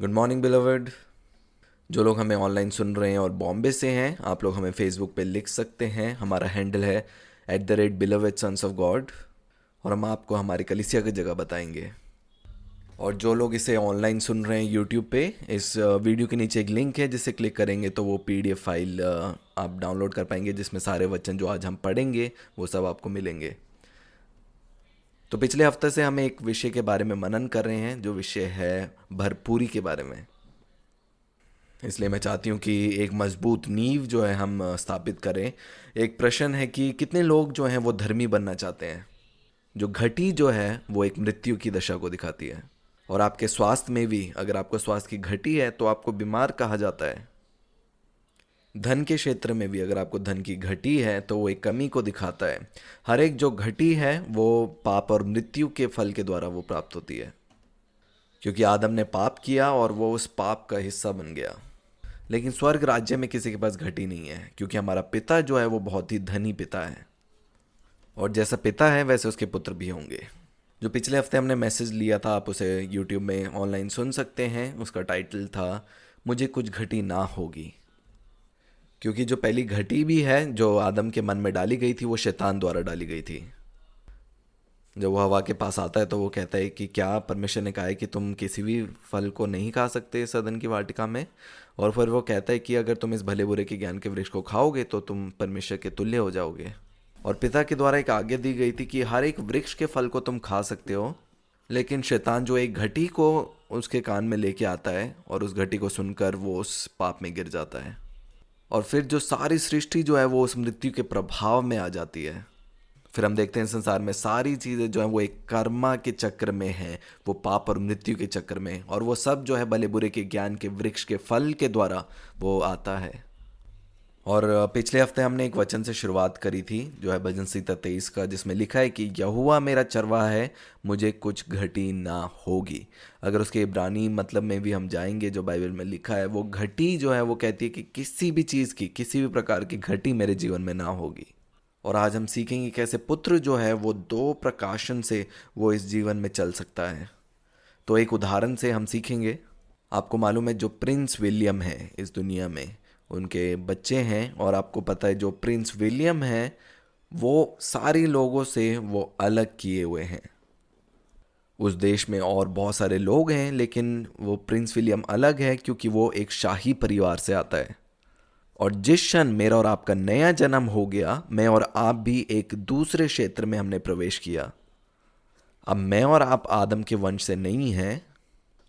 Good morning beloved. जो लोग हमें ऑनलाइन सुन रहे हैं और बॉम्बे से हैं, आप लोग हमें फेसबुक पे लिख सकते हैं। हमारा हैंडल है @beloved sons of God। और हम आपको हमारी कलीसिया की जगह बताएंगे। और जो लोग इसे ऑनलाइन सुन रहे हैं यूट्यूब पे, इस वीडियो के नीचे एक लिंक है जिसे क्लिक करेंगे तो वो PDF फाइल आप डाउनलोड कर पाएंगे, जिसमें सारे वचन जो आज हम पढ़ेंगे वो सब आपको मिलेंगे। तो पिछले हफ्ते से हम एक विषय के बारे में मनन कर रहे हैं, जो विषय है भरपूरी के बारे में। इसलिए मैं चाहती हूँ कि एक मजबूत नींव जो है हम स्थापित करें। एक प्रश्न है कि कितने लोग जो हैं वो धर्मी बनना चाहते हैं। जो घटी जो है वो एक मृत्यु की दशा को दिखाती है। और आपके स्वास्थ्य में भी, अगर आपको स्वास्थ्य की घटी है तो आपको बीमार कहा जाता है। धन के क्षेत्र में भी अगर आपको धन की घटी है तो वो एक कमी को दिखाता है। हर एक जो घटी है वो पाप और मृत्यु के फल के द्वारा वो प्राप्त होती है, क्योंकि आदम ने पाप किया और वो उस पाप का हिस्सा बन गया। लेकिन स्वर्ग राज्य में किसी के पास घटी नहीं है, क्योंकि हमारा पिता जो है वो बहुत ही धनी पिता है। और जैसा पिता है वैसे उसके पुत्र भी होंगे। जो पिछले हफ्ते हमने मैसेज लिया था, आप उसे यूट्यूब में ऑनलाइन सुन सकते हैं। उसका टाइटल था मुझे कुछ घटी ना होगी। क्योंकि जो पहली घटी भी है जो आदम के मन में डाली गई थी, वो शैतान द्वारा डाली गई थी। जब वो हवा के पास आता है तो वो कहता है कि क्या परमेश्वर ने कहा है कि तुम किसी भी फल को नहीं खा सकते सदन की वाटिका में। और फिर वो कहता है कि अगर तुम इस भले बुरे के ज्ञान के वृक्ष को खाओगे तो तुम परमेश्वर के तुल्य हो जाओगे। और पिता के द्वारा एक आज्ञा दी गई थी कि हर एक वृक्ष के फल को तुम खा सकते हो। लेकिन शैतान जो एक घटी को उसके कान में लेके आता है और उस घटी को सुनकर वो उस पाप में गिर जाता है। और फिर जो सारी सृष्टि जो है वो उस मृत्यु के प्रभाव में आ जाती है। फिर हम देखते हैं संसार में सारी चीज़ें जो हैं वो एक कर्मा के चक्र में हैं, वो पाप और मृत्यु के चक्र में। और वो सब जो है भले बुरे के ज्ञान के वृक्ष के फल के द्वारा वो आता है। और पिछले हफ्ते हमने एक वचन से शुरुआत करी थी, जो है भजन संहिता 23 का, जिसमें लिखा है कि यहोवा मेरा चरवाहा है, मुझे कुछ घटी ना होगी। अगर उसके इब्रानी मतलब में भी हम जाएंगे, जो बाइबल में लिखा है, वो घटी जो है वो कहती है कि किसी भी चीज़ की, किसी भी प्रकार की घटी मेरे जीवन में ना होगी। और आज हम सीखेंगे कैसे पुत्र जो है वो दो प्रकाशन से वो इस जीवन में चल सकता है। तो एक उदाहरण से हम सीखेंगे। आपको मालूम है जो प्रिंस विलियम है इस दुनिया में, उनके बच्चे हैं। और आपको पता है जो प्रिंस विलियम है वो सारे लोगों से वो अलग किए हुए हैं। उस देश में और बहुत सारे लोग हैं, लेकिन वो प्रिंस विलियम अलग है क्योंकि वो एक शाही परिवार से आता है। और जिस क्षण मेरा और आपका नया जन्म हो गया, मैं और आप भी एक दूसरे क्षेत्र में हमने प्रवेश किया। अब मैं और आप आदम के वंश से नहीं हैं।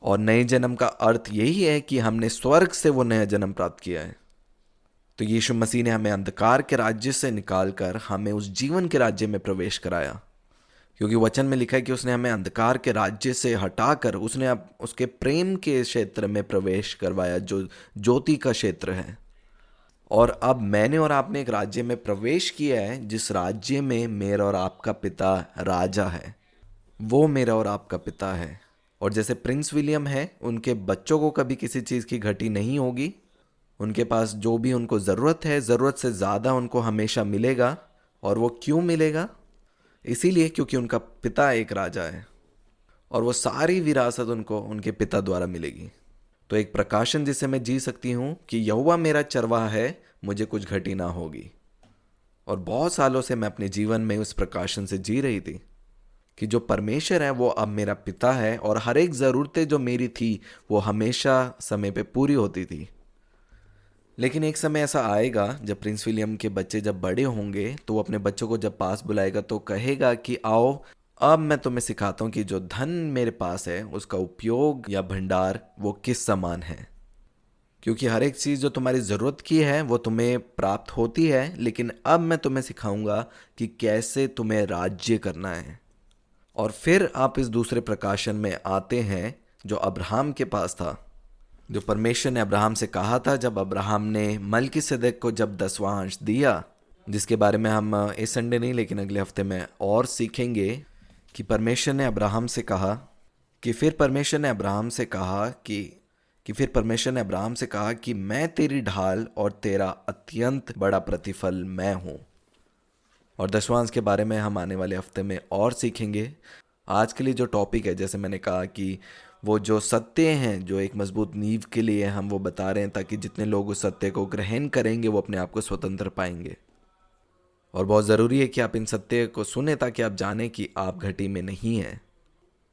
और नए जन्म का अर्थ यही है कि हमने स्वर्ग से वो नया जन्म प्राप्त किया है। तो यीशु मसीह ने हमें अंधकार के राज्य से निकालकर हमें उस जीवन के राज्य में प्रवेश कराया। क्योंकि वचन में लिखा है कि उसने हमें अंधकार के राज्य से हटाकर उसने अब उसके प्रेम के क्षेत्र में प्रवेश करवाया, जो ज्योति का क्षेत्र है। और अब मैंने और आपने एक राज्य में प्रवेश किया है, जिस राज्य में मेरा और आपका पिता राजा है। वो मेरा और आपका पिता है। और जैसे प्रिंस विलियम है, उनके बच्चों को कभी किसी चीज़ की घटी नहीं होगी। उनके पास जो भी उनको ज़रूरत है, ज़रूरत से ज़्यादा उनको हमेशा मिलेगा। और वो क्यों मिलेगा? इसीलिए क्योंकि उनका पिता एक राजा है और वो सारी विरासत उनको उनके पिता द्वारा मिलेगी। तो एक प्रकाशन जिसे मैं जी सकती हूँ कि यहोवा मेरा चरवाहा है, मुझे कुछ घटी ना होगी। और बहुत सालों से मैं अपने जीवन में उस प्रकाशन से जी रही थी कि जो परमेश्वर है वो अब मेरा पिता है, और हर एक ज़रूरतें जो मेरी थी वो हमेशा समय पे पूरी होती थी। लेकिन एक समय ऐसा आएगा जब प्रिंस विलियम के बच्चे जब बड़े होंगे तो वो अपने बच्चों को जब पास बुलाएगा तो कहेगा कि आओ, अब मैं तुम्हें सिखाता हूँ कि जो धन मेरे पास है उसका उपयोग या भंडार वो किस समान है। क्योंकि हर एक चीज़ जो तुम्हारी ज़रूरत की है वो तुम्हें प्राप्त होती है, लेकिन अब मैं तुम्हें सिखाऊंगा कि कैसे तुम्हें राज्य करना है। और फिर आप इस दूसरे प्रकाशन में आते हैं जो अब्राहम के पास था। जो परमेश्वर ने अब्राहम से कहा था जब अब्राहम ने मलकीसेदेक को जब 10वां अंश दिया, जिसके बारे में हम इस संडे नहीं लेकिन अगले हफ्ते में और सीखेंगे। कि परमेश्वर ने अब्राहम से कहा कि फिर परमेश्वर ने अब्राहम से कहा कि फिर परमेश्वर ने अब्राहम से कहा कि मैं तेरी ढाल और तेरा अत्यंत बड़ा प्रतिफल मैं हूँ। और 10वां अंश के बारे में हम आने वाले हफ्ते में और सीखेंगे। आज के लिए जो टॉपिक है, जैसे मैंने कहा कि वो जो सत्य हैं, जो एक मजबूत नींव के लिए हम वो बता रहे हैं, ताकि जितने लोग उस सत्य को ग्रहण करेंगे वो अपने आप को स्वतंत्र पाएंगे। और बहुत ज़रूरी है कि आप इन सत्य को सुने, ताकि आप जाने कि आप घटी में नहीं हैं।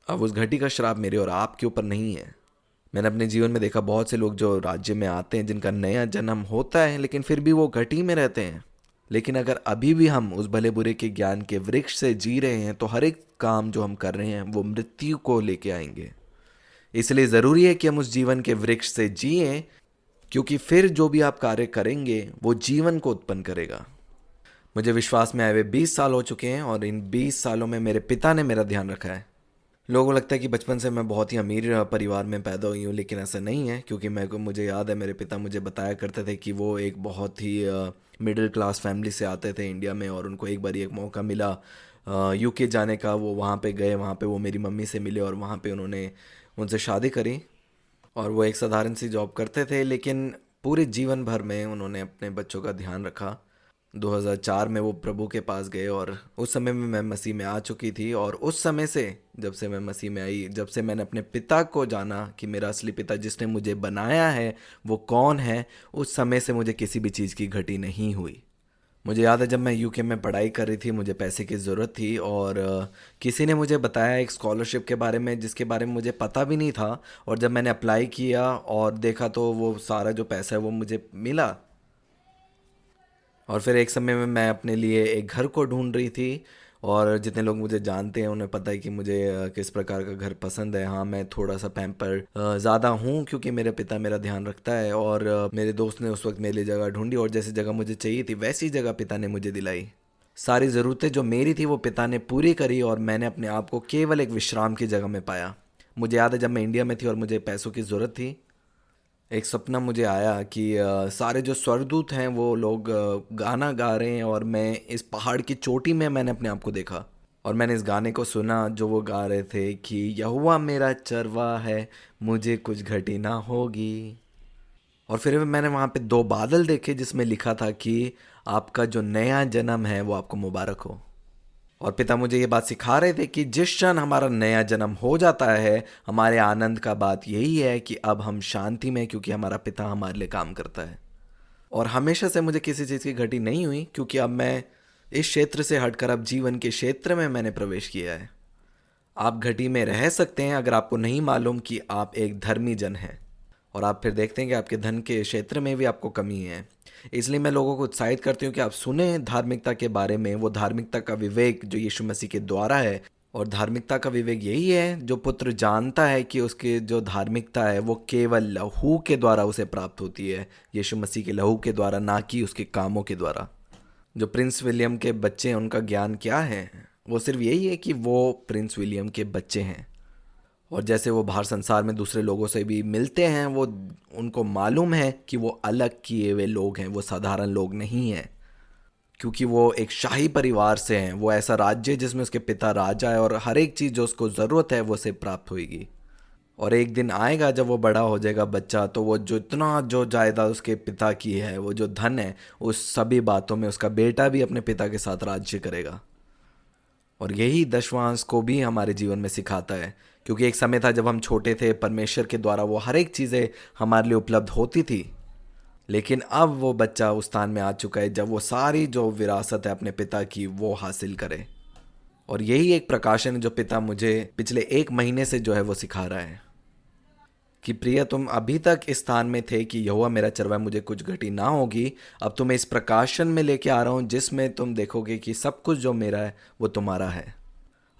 अब उस घटी का श्राप मेरे और आपके ऊपर नहीं है। मैंने अपने जीवन में देखा बहुत से लोग जो राज्य में आते हैं, जिनका नया जन्म होता है, लेकिन फिर भी वो घटी में रहते हैं। लेकिन अगर अभी भी हम उस भले बुरे के ज्ञान के वृक्ष से जी रहे हैं, तो हर एक काम जो हम कर रहे हैं वो मृत्यु को लेके आएंगे। इसलिए ज़रूरी है कि हम उस जीवन के वृक्ष से जिए, क्योंकि फिर जो भी आप कार्य करेंगे वो जीवन को उत्पन्न करेगा। मुझे विश्वास में आए हुए 20 साल हो चुके हैं, और इन 20 सालों में मेरे पिता ने मेरा ध्यान रखा है। लोगों को लगता है कि बचपन से मैं बहुत ही अमीर परिवार में पैदा हुई हूँ, लेकिन ऐसा नहीं है। क्योंकि मुझे याद है, मेरे पिता मुझे बताया करते थे कि वो एक बहुत ही मिडिल क्लास फैमिली से आते थे इंडिया में, और उनको एक बार एक मौका मिला यूके जाने का। वो वहाँ पे गए, वहाँ पे वो मेरी मम्मी से मिले, और वहाँ पे उन्होंने उनसे शादी करी। और वो एक साधारण सी जॉब करते थे, लेकिन पूरे जीवन भर में उन्होंने अपने बच्चों का ध्यान रखा। 2004 में वो प्रभु के पास गए, और उस समय में मैं मसीह में आ चुकी थी। और उस समय से, जब से मैं मसीह में आई, जब से मैंने अपने पिता को जाना कि मेरा असली पिता जिसने मुझे बनाया है वो कौन है, उस समय से मुझे किसी भी चीज़ की घटी नहीं हुई। मुझे याद है, जब मैं यूके में पढ़ाई कर रही थी, मुझे पैसे की ज़रूरत थी, और किसी ने मुझे बताया एक स्कॉलरशिप के बारे में, जिसके बारे में मुझे पता भी नहीं था। और जब मैंने अप्लाई किया और देखा, तो वो सारा जो पैसा है वो मुझे मिला। और फिर एक समय में मैं अपने लिए एक घर को ढूंढ रही थी। और जितने लोग मुझे जानते हैं उन्हें पता है कि मुझे किस प्रकार का घर पसंद है। हाँ, मैं थोड़ा सा पैम्पर ज़्यादा हूँ, क्योंकि मेरे पिता मेरा ध्यान रखता है। और मेरे दोस्त ने उस वक्त मेरे लिए जगह ढूंढी, और जैसी जगह मुझे चाहिए थी वैसी जगह पिता ने मुझे दिलाई। सारी ज़रूरतें जो मेरी थी वो पिता ने पूरी करी, और मैंने अपने आप को केवल एक विश्राम की जगह में पाया। मुझे याद है, जब मैं इंडिया में थी और मुझे पैसों की ज़रूरत थी, एक सपना मुझे आया कि सारे जो स्वर्गदूत हैं वो लोग गाना गा रहे हैं, और मैं इस पहाड़ की चोटी में मैंने अपने आप को देखा। और मैंने इस गाने को सुना जो वो गा रहे थे कि यहोवा मेरा चरवा है, मुझे कुछ घटी ना होगी। और फिर मैंने वहाँ पे दो बादल देखे जिसमें लिखा था कि आपका जो नया जन्म है वो आपको मुबारक हो। और पिता मुझे ये बात सिखा रहे थे कि जिस क्षण हमारा नया जन्म हो जाता है, हमारे आनंद का बात यही है कि अब हम शांति में, क्योंकि हमारा पिता हमारे लिए काम करता है। और हमेशा से मुझे किसी चीज़ की घटी नहीं हुई, क्योंकि अब मैं इस क्षेत्र से हटकर अब जीवन के क्षेत्र में मैंने प्रवेश किया है। आप घटी में रह सकते हैं अगर आपको नहीं मालूम कि आप एक धर्मी जन हैं, और आप फिर देखते हैं कि आपके धन के क्षेत्र में भी आपको कमी है। इसलिए मैं लोगों को उत्साहित करती हूँ कि आप सुने धार्मिकता के बारे में, वो धार्मिकता का विवेक जो यीशु मसीह के द्वारा है। और धार्मिकता का विवेक यही है जो पुत्र जानता है कि उसके जो धार्मिकता है वो केवल लहू के द्वारा उसे प्राप्त होती है, यीशु मसीह के लहू के द्वारा, ना कि उसके कामों के द्वारा। जो प्रिंस विलियम के बच्चे हैं उनका ज्ञान क्या है? वो सिर्फ यही है कि वो प्रिंस विलियम के बच्चे हैं। और जैसे वो बाहर संसार में दूसरे लोगों से भी मिलते हैं, वो उनको मालूम है कि वो अलग किए हुए लोग हैं, वो साधारण लोग नहीं हैं, क्योंकि वो एक शाही परिवार से हैं। वो ऐसा राज्य है जिसमें उसके पिता राजा है, और हर एक चीज़ जो उसको ज़रूरत है वो उसे प्राप्त होगी। और एक दिन आएगा जब वो बड़ा हो जाएगा बच्चा, तो वो जो इतना जो जायदाद उसके पिता की है, वो जो धन है, उस सभी बातों में उसका बेटा भी अपने पिता के साथ राज्य करेगा। और यही दशवांश को भी हमारे जीवन में सिखाता है, क्योंकि एक समय था जब हम छोटे थे, परमेश्वर के द्वारा वो हर एक चीज़ें हमारे लिए उपलब्ध होती थी। लेकिन अब वो बच्चा उस स्थान में आ चुका है जब वो सारी जो विरासत है अपने पिता की वो हासिल करे। और यही एक प्रकाशन है जो पिता मुझे पिछले 1 महीने से जो है वो सिखा रहा है कि प्रिय, तुम अभी तक इस स्थान में थे कि यहोवा मेरा चरवाहा, मुझे कुछ घटी ना होगी। अब तुम्हें इस प्रकाशन में लेके आ रहा हूँ जिसमें तुम देखोगे कि सब कुछ जो मेरा है वो तुम्हारा है।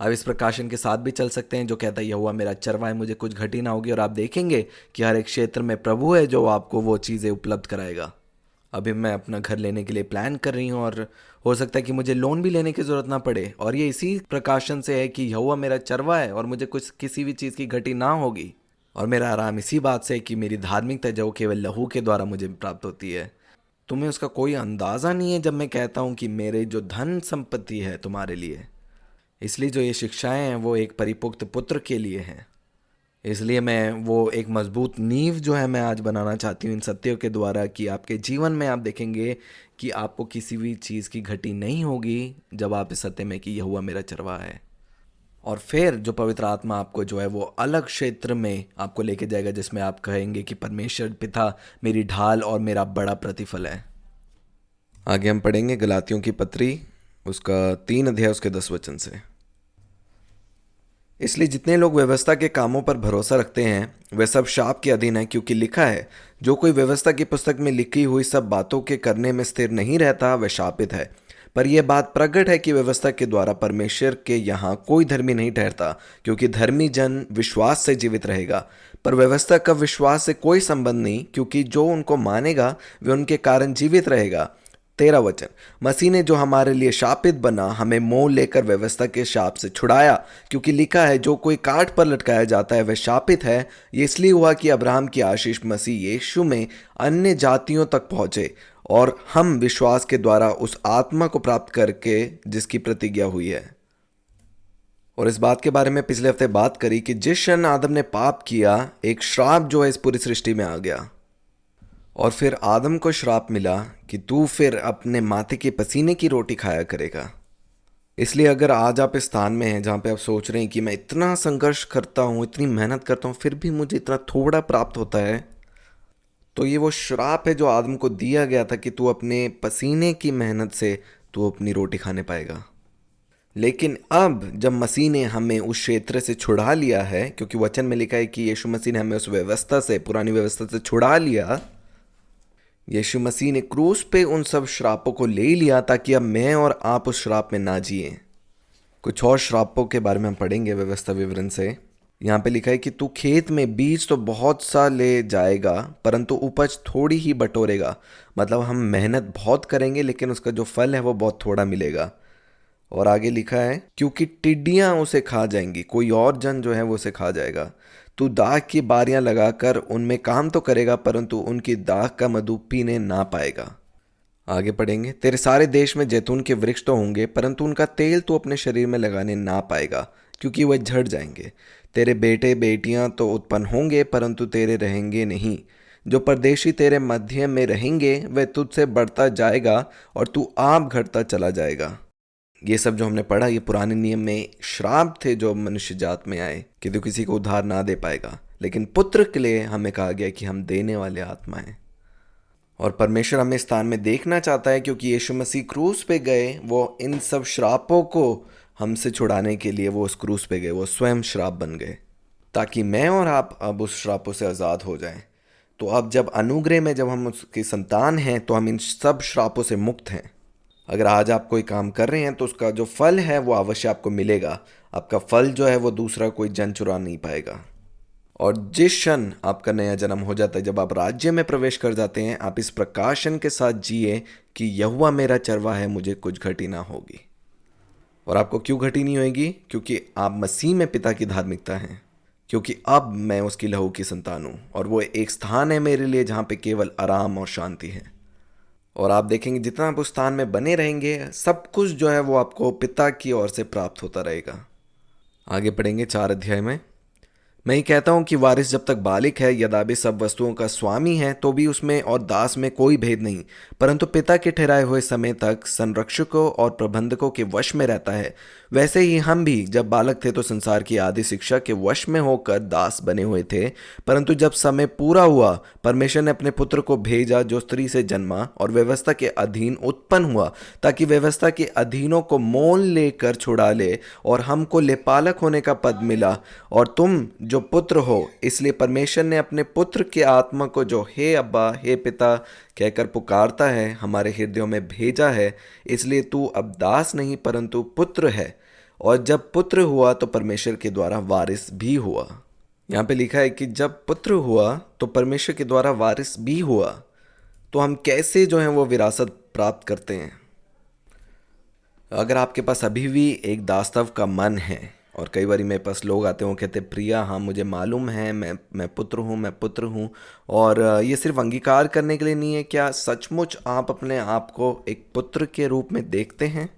अब इस प्रकाशन के साथ भी चल सकते हैं जो कहता है यहोवा मेरा चरवाहा है, मुझे कुछ घटी ना होगी। और आप देखेंगे कि हर एक क्षेत्र में प्रभु है जो आपको वो चीज़ें उपलब्ध कराएगा। अभी मैं अपना घर लेने के लिए प्लान कर रही हूँ, और हो सकता है कि मुझे लोन भी लेने की ज़रूरत ना पड़े। और ये इसी प्रकाशन से है कि यहोवा मेरा चरवाहा है और मुझे कुछ किसी भी चीज़ की घटी ना होगी। और मेरा आराम इसी बात से है कि मेरी धार्मिकता जो केवल लहू के द्वारा मुझे प्राप्त होती है। तुम्हें उसका कोई अंदाज़ा नहीं है जब मैं कहता हूँ कि मेरे जो धन संपत्ति है तुम्हारे लिए। इसलिए जो ये शिक्षाएं हैं वो एक परिपुक्त पुत्र के लिए हैं। इसलिए मैं वो एक मजबूत नींव जो है मैं आज बनाना चाहती हूँ इन सत्यों के द्वारा, कि आपके जीवन में आप देखेंगे कि आपको किसी भी चीज़ की घटी नहीं होगी जब आप इस सत्य में कि यहोवा मेरा चरवाहा है। और फिर जो पवित्र आत्मा आपको जो है वो अलग क्षेत्र में आपको लेके जाएगा, जिसमें आप कहेंगे कि परमेश्वर पिता मेरी ढाल और मेरा बड़ा प्रतिफल है। आगे हम पढ़ेंगे गलातियों की पत्री, उसका 3 अध्याय उसके 10 वचन से। इसलिए जितने लोग व्यवस्था के कामों पर भरोसा रखते हैं वे सब शाप के अधीन हैं, क्योंकि लिखा है, जो कोई व्यवस्था की पुस्तक में लिखी हुई सब बातों के करने में स्थिर नहीं रहता वह शापित है। पर यह बात प्रकट है कि व्यवस्था के द्वारा परमेश्वर के यहाँ कोई धर्मी नहीं ठहरता, क्योंकि धर्मी जन विश्वास से जीवित रहेगा। पर व्यवस्था का विश्वास से कोई संबंध नहीं, क्योंकि जो उनको मानेगा वे उनके कारण जीवित रहेगा। 13 वचन, मसीह ने जो हमारे लिए शापित बना हमें मोल लेकर व्यवस्था के शाप से छुड़ाया, क्योंकि लिखा है, जो कोई काठ पर लटकाया जाता है वह शापित है। ये इसलिए हुआ कि अब्राहम की आशीष मसीह यीशु में अन्य जातियों तक पहुंचे, और हम विश्वास के द्वारा उस आत्मा को प्राप्त करके जिसकी प्रतिज्ञा हुई है। और इस बात के बारे में पिछले हफ्ते बात करी कि जिस क्षण आदम ने पाप किया, एक श्राप जो है इस पूरी सृष्टि में आ गया, और फिर आदम को श्राप मिला कि तू फिर अपने माथे के पसीने की रोटी खाया करेगा। इसलिए अगर आज आप इस स्थान में हैं जहाँ पे आप सोच रहे हैं कि मैं इतना संघर्ष करता हूँ, इतनी मेहनत करता हूँ, फिर भी मुझे इतना थोड़ा प्राप्त होता है, तो ये वो श्राप है जो आदम को दिया गया था कि तू अपने पसीने की मेहनत से तू अपनी रोटी खाने पाएगा। लेकिन अब जब मसीह ने हमें उस क्षेत्र से छुड़ा लिया है, क्योंकि वचन में लिखा है कि यीशु मसीह ने हमें उस व्यवस्था से, पुरानी व्यवस्था से छुड़ा लिया, यीशु मसीह ने क्रूस पे उन सब श्रापों को ले लिया ताकि अब मैं और आप उस श्राप में ना जिए। कुछ और श्रापों के बारे में हम पढ़ेंगे व्यवस्था विवरण से। यहाँ पे लिखा है कि तू खेत में बीज तो बहुत सा ले जाएगा, परंतु उपज थोड़ी ही बटोरेगा। मतलब हम मेहनत बहुत करेंगे लेकिन उसका जो फल है वो बहुत थोड़ा मिलेगा। और आगे लिखा है, क्योंकि टिड्डियाँ उसे खा जाएंगी, कोई और जन जो है वो उसे खा जाएगा। तू दाख की बारियां लगाकर उनमें काम तो करेगा, परंतु उनकी दाख का मधु पीने ना पाएगा। आगे पढ़ेंगे, तेरे सारे देश में जैतून के वृक्ष तो होंगे, परंतु उनका तेल तू अपने शरीर में लगाने ना पाएगा, क्योंकि वह झड़ जाएंगे। तेरे बेटे बेटियां तो उत्पन्न होंगे, परंतु तेरे रहेंगे नहीं। जो परदेशी तेरे मध्य में रहेंगे वह तुझसे बढ़ता जाएगा, और तू आप घटता चला जाएगा। ये सब जो हमने पढ़ा, ये पुराने नियम में श्राप थे जो मनुष्य जात में आए कि तू किसी को उद्धार ना दे पाएगा। लेकिन पुत्र के लिए हमें कहा गया कि हम देने वाले आत्मा हैं, और परमेश्वर हमें स्थान में देखना चाहता है, क्योंकि यीशु मसीह क्रूस पे गए, वो इन सब श्रापों को हमसे छुड़ाने के लिए वो उस क्रूस पे गए, वो स्वयं श्राप बन गए, ताकि मैं और आप अब उस श्रापों से आज़ाद हो जाएं। तो अब जब अनुग्रह में जब हम उसकी संतान हैं, तो हम इन सब श्रापों से मुक्त हैं। अगर आज आप कोई काम कर रहे हैं तो उसका जो फल है वो अवश्य आपको मिलेगा। आपका फल जो है वो दूसरा कोई जन चुरा नहीं पाएगा। और जिस क्षण आपका नया जन्म हो जाता है, जब आप राज्य में प्रवेश कर जाते हैं, आप इस प्रकाशन के साथ जिए कि यहोवा मेरा चरवाहा है, मुझे कुछ घटी ना होगी। और आपको क्यों घटी नहीं होगी? क्योंकि आप मसीह में पिता की धार्मिकता हैं, क्योंकि अब मैं उसकी लहू की संतान हूँ, और वो एक स्थान है मेरे लिए जहाँ पे केवल आराम और शांति है। और आप देखेंगे जितना आप उस स्थान में बने रहेंगे, सब कुछ जो है वो आपको पिता की ओर से प्राप्त होता रहेगा। आगे पढ़ेंगे 4 अध्याय में। मैं ही कहता हूँ कि वारिस जब तक बालिक है, यद्यपि सब वस्तुओं का स्वामी है, तो भी उसमें और दास में कोई भेद नहीं, परंतु पिता के ठहराए हुए समय तक संरक्षकों और प्रबंधकों के वश में रहता है। वैसे ही हम भी जब बालक थे तो संसार की आदि शिक्षा के वश में होकर दास बने हुए थे, परंतु जब समय पूरा हुआ, परमेश्वर ने अपने पुत्र को भेजा जो स्त्री से जन्मा और व्यवस्था के अधीन उत्पन्न हुआ, ताकि व्यवस्था के अधीनों को मोल लेकर छुड़ा ले, और हमको लेपालक होने का पद मिला। और तुम जो पुत्र हो, इसलिए परमेश्वर ने अपने पुत्र के आत्मा को, जो हे अब्बा हे पिता कहकर पुकारता है, हमारे हृदयों में भेजा है। इसलिए तू अब दास नहीं परंतु पुत्र है, और जब पुत्र हुआ तो परमेश्वर के द्वारा वारिस भी हुआ। यहाँ पे लिखा है कि जब पुत्र हुआ तो परमेश्वर के द्वारा वारिस भी हुआ। तो हम कैसे जो है वो विरासत प्राप्त करते हैं? अगर आपके पास अभी भी एक दास्तव का मन है, और कई बार मेरे पास लोग आते हैं, वो कहते हैं, प्रिया हाँ मुझे मालूम है, मैं पुत्र हूँ, और ये सिर्फ अंगीकार करने के लिए नहीं है। क्या सचमुच आप अपने आप को एक पुत्र के रूप में देखते हैं?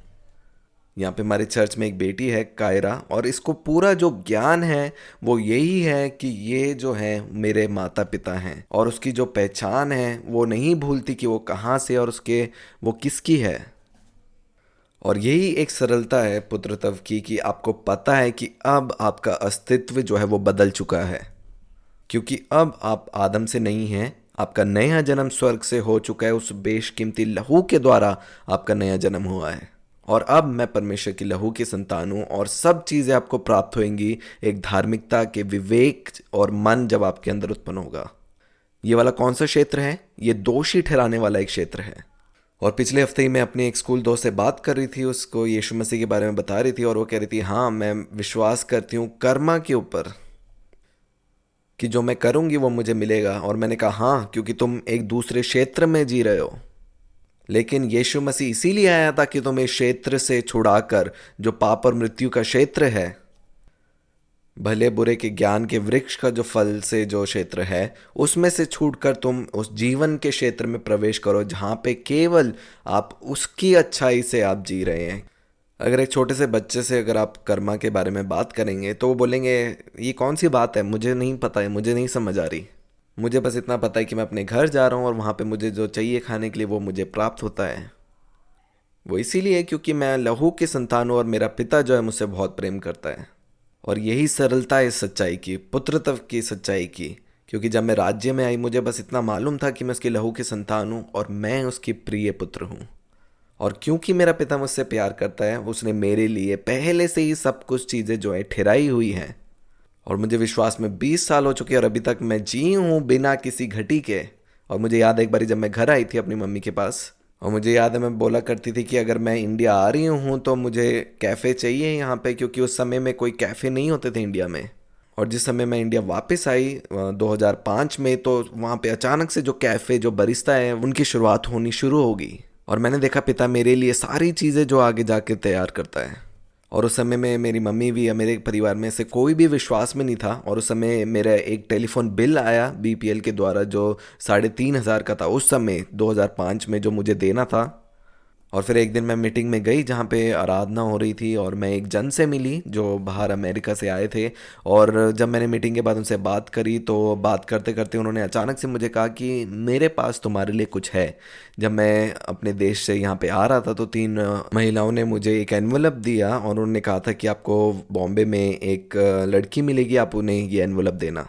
यहाँ पे हमारे चर्च में एक बेटी है कायरा, और इसको पूरा जो ज्ञान है वो यही है कि ये जो है मेरे माता पिता हैं, और उसकी जो पहचान है वो नहीं भूलती कि वो कहाँ से और वो किसकी है। और यही एक सरलता है पुत्रत्व की, कि आपको पता है कि अब आपका अस्तित्व जो है वो बदल चुका है, क्योंकि अब आप आदम से नहीं हैं, आपका नया जन्म स्वर्ग से हो चुका है। उस बेशकीमती लहू के द्वारा आपका नया जन्म हुआ है, और अब मैं परमेश्वर की लहू की संतान हूँ, और सब चीज़ें आपको प्राप्त होंगी एक धार्मिकता के विवेक और मन जब आपके अंदर उत्पन्न होगा। ये वाला कौन सा क्षेत्र है? ये दोषी ठहराने वाला एक क्षेत्र है। और पिछले हफ्ते ही मैं अपने एक स्कूल दोस्त से बात कर रही थी, उसको यीशु मसीह के बारे में बता रही थी, और वो कह रही थी हाँ मैं विश्वास करती हूँ कर्मा के ऊपर, कि जो मैं करूँगी वो मुझे मिलेगा। और मैंने कहा हाँ, क्योंकि तुम एक दूसरे क्षेत्र में जी रहे हो, लेकिन यीशु मसीह इसीलिए आया था कि तुम्हें क्षेत्र से छुड़ाकर, जो पाप और मृत्यु का क्षेत्र है, भले बुरे के ज्ञान के वृक्ष का जो फल से जो क्षेत्र है, उसमें से छूटकर तुम उस जीवन के क्षेत्र में प्रवेश करो जहाँ पे केवल आप उसकी अच्छाई से आप जी रहे हैं। अगर एक छोटे से बच्चे से अगर आप कर्मा के बारे में बात करेंगे तो वो बोलेंगे ये कौन सी बात है, मुझे नहीं पता है, मुझे नहीं समझ आ रही, मुझे बस इतना पता है कि मैं अपने घर जा रहा हूँ और वहाँ पे मुझे जो चाहिए खाने के लिए वो मुझे प्राप्त होता है। वो इसीलिए क्योंकि मैं लहू की संतान हूँ और मेरा पिता जो है मुझसे बहुत प्रेम करता है। और यही सरलता है इस सच्चाई की, पुत्रत्व की सच्चाई की, क्योंकि जब मैं राज्य में आई मुझे बस इतना मालूम था कि मैं उसकी लहू की संतान हूँ और मैं उसकी प्रिय पुत्र हूँ। और क्योंकि मेरा पिता मुझसे प्यार करता है, उसने मेरे लिए पहले से ही सब कुछ चीज़ें जो है ठहराई हुई हैं। और मुझे विश्वास में 20 साल हो चुके हैं और अभी तक मैं जी हूँ बिना किसी घटी के। और मुझे याद है एक बार जब मैं घर आई थी अपनी मम्मी के पास, और मुझे याद है मैं बोला करती थी कि अगर मैं इंडिया आ रही हूँ तो मुझे कैफ़े चाहिए यहाँ पे, क्योंकि उस समय में कोई कैफ़े नहीं होते थे इंडिया में। और जिस समय मैं इंडिया वापस आई 2005 में, तो वहाँ पे अचानक से जो कैफ़े, जो बरिस्ता है, उनकी शुरुआत होनी शुरू हो गई। और मैंने देखा पिता मेरे लिए सारी चीज़ें जो आगे जाके तैयार करता है। और उस समय में मेरी मम्मी भी या मेरे परिवार में से कोई भी विश्वास में नहीं था। और उस समय मेरा एक टेलीफोन बिल आया बीपीएल के द्वारा जो 3,500 का था उस समय 2005 में, जो मुझे देना था। और फिर एक दिन मैं मीटिंग में गई जहाँ पे आराधना हो रही थी, और मैं एक जन से मिली जो बाहर अमेरिका से आए थे। और जब मैंने मीटिंग के बाद उनसे बात करी तो बात करते करते उन्होंने अचानक से मुझे कहा कि मेरे पास तुम्हारे लिए कुछ है। जब मैं अपने देश से यहाँ पे आ रहा था तो 3 महिलाओं ने मुझे एक एनवलप दिया और उन्होंने कहा था कि आपको बॉम्बे में एक लड़की मिलेगी, आप उन्हें ये एनवलप देना।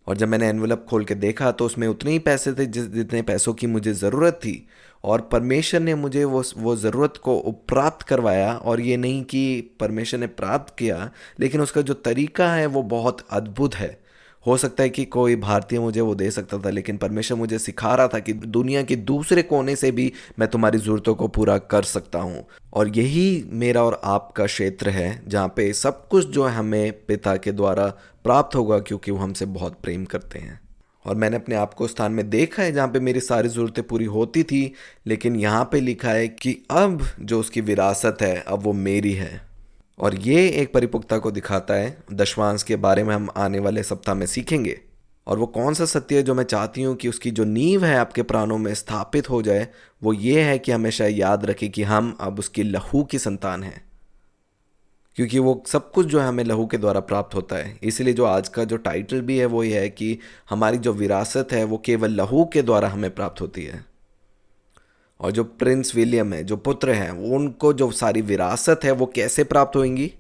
और जब मैंने एनवलप खोल के देखा तो उसमें उतने ही पैसे थे जितने पैसों की मुझे ज़रूरत थी। और परमेश्वर ने मुझे वो ज़रूरत को प्राप्त करवाया। और ये नहीं कि परमेश्वर ने प्राप्त किया, लेकिन उसका जो तरीका है वो बहुत अद्भुत है। हो सकता है कि कोई भारतीय मुझे वो दे सकता था, लेकिन परमेश्वर मुझे सिखा रहा था कि दुनिया के दूसरे कोने से भी मैं तुम्हारी ज़रूरतों को पूरा कर सकता हूँ। और यही मेरा और आपका क्षेत्र है जहाँ पे सब कुछ जो है हमें पिता के द्वारा प्राप्त होगा, क्योंकि वो हमसे बहुत प्रेम करते हैं। और मैंने अपने आप को स्थान में देखा है जहाँ पे मेरी सारी ज़रूरतें पूरी होती थी, लेकिन यहाँ पे लिखा है कि अब जो उसकी विरासत है अब वो मेरी है। और ये एक परिपक्वता को दिखाता है। दशवांश के बारे में हम आने वाले सप्ताह में सीखेंगे। और वो कौन सा सत्य है जो मैं चाहती हूँ कि उसकी जो नींव है आपके प्राणों में स्थापित हो जाए, वो ये है कि हमेशा याद रखें कि हम अब उसकी लहू की संतान हैं, क्योंकि वो सब कुछ जो है हमें लहू के द्वारा प्राप्त होता है। इसलिए जो आज का जो टाइटल भी है वो ये है कि हमारी जो विरासत है वो केवल लहू के द्वारा हमें प्राप्त होती है। और जो प्रिंस विलियम है, जो पुत्र हैं, वो उनको जो सारी विरासत है वो कैसे प्राप्त होएंगी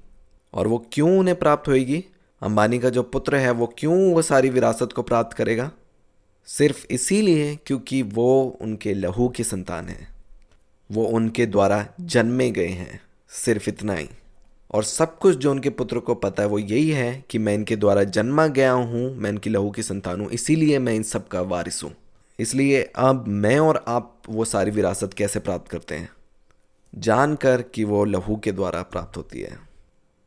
और वो क्यों उन्हें प्राप्त होएगी? अंबानी का जो पुत्र है वो क्यों वो सारी विरासत को प्राप्त करेगा? सिर्फ इसीलिए क्योंकि वो उनके लहू की संतान है, वो उनके द्वारा जन्मे गए हैं, सिर्फ इतना ही। और सब कुछ जो उनके पुत्र को पता है वो यही है कि मैं इनके द्वारा जन्मा गया हूँ, मैं इनकी लहू की संतान हूँ, इसीलिए मैं इन सब का वारिस हूँ। इसलिए अब मैं और आप वो सारी विरासत कैसे प्राप्त करते हैं? जानकर कि वो लहू के द्वारा प्राप्त होती है।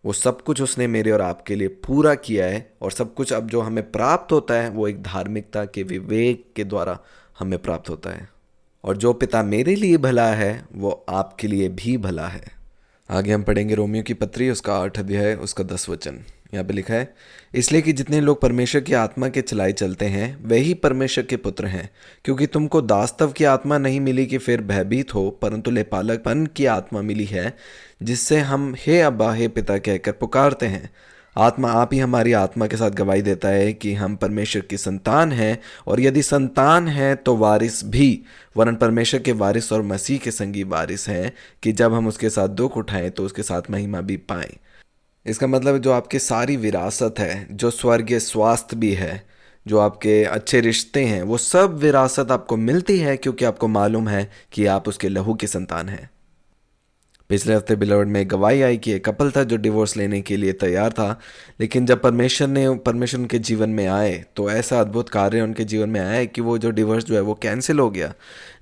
वो सब कुछ उसने मेरे और आपके लिए पूरा किया है। और सब कुछ अब जो हमें प्राप्त होता है वो एक धार्मिकता के विवेक के द्वारा हमें प्राप्त होता है। और जो पिता मेरे लिए भला है वो आपके लिए भी भला है। आगे हम पढ़ेंगे रोमियो की पत्री, उसका 8 अध्याय, उसका 10 वचन। यहाँ पे लिखा है, इसलिए कि जितने लोग परमेश्वर की आत्मा के चलाए चलते हैं वही परमेश्वर के पुत्र हैं। क्योंकि तुमको दासत्व की आत्मा नहीं मिली कि फिर भयभीत हो, परंतु लेपालकपन की आत्मा मिली है, जिससे हम हे अब्बा हे पिता कहकर पुकारते हैं। आत्मा आप ही हमारी आत्मा के साथ गवाही देता है कि हम परमेश्वर की संतान हैं, और यदि संतान हैं तो वारिस भी, वरन परमेश्वर के वारिस और मसीह के संगी वारिस हैं, कि जब हम उसके साथ दुख उठाएं तो उसके साथ महिमा भी पाएं। इसका मतलब जो आपकी सारी विरासत है, जो स्वर्गीय स्वास्थ्य भी है, जो आपके अच्छे रिश्ते हैं, वो सब विरासत आपको मिलती है क्योंकि आपको मालूम है कि आप उसके लहू की संतान हैं। पिछले हफ्ते बिलवर्ड में गवाही आई कि एक कपल था जो डिवोर्स लेने के लिए तैयार था, लेकिन जब परमेश्वर उनके जीवन में आए तो ऐसा अद्भुत कार्य उनके जीवन में आया कि वो जो डिवोर्स जो है वो कैंसिल हो गया।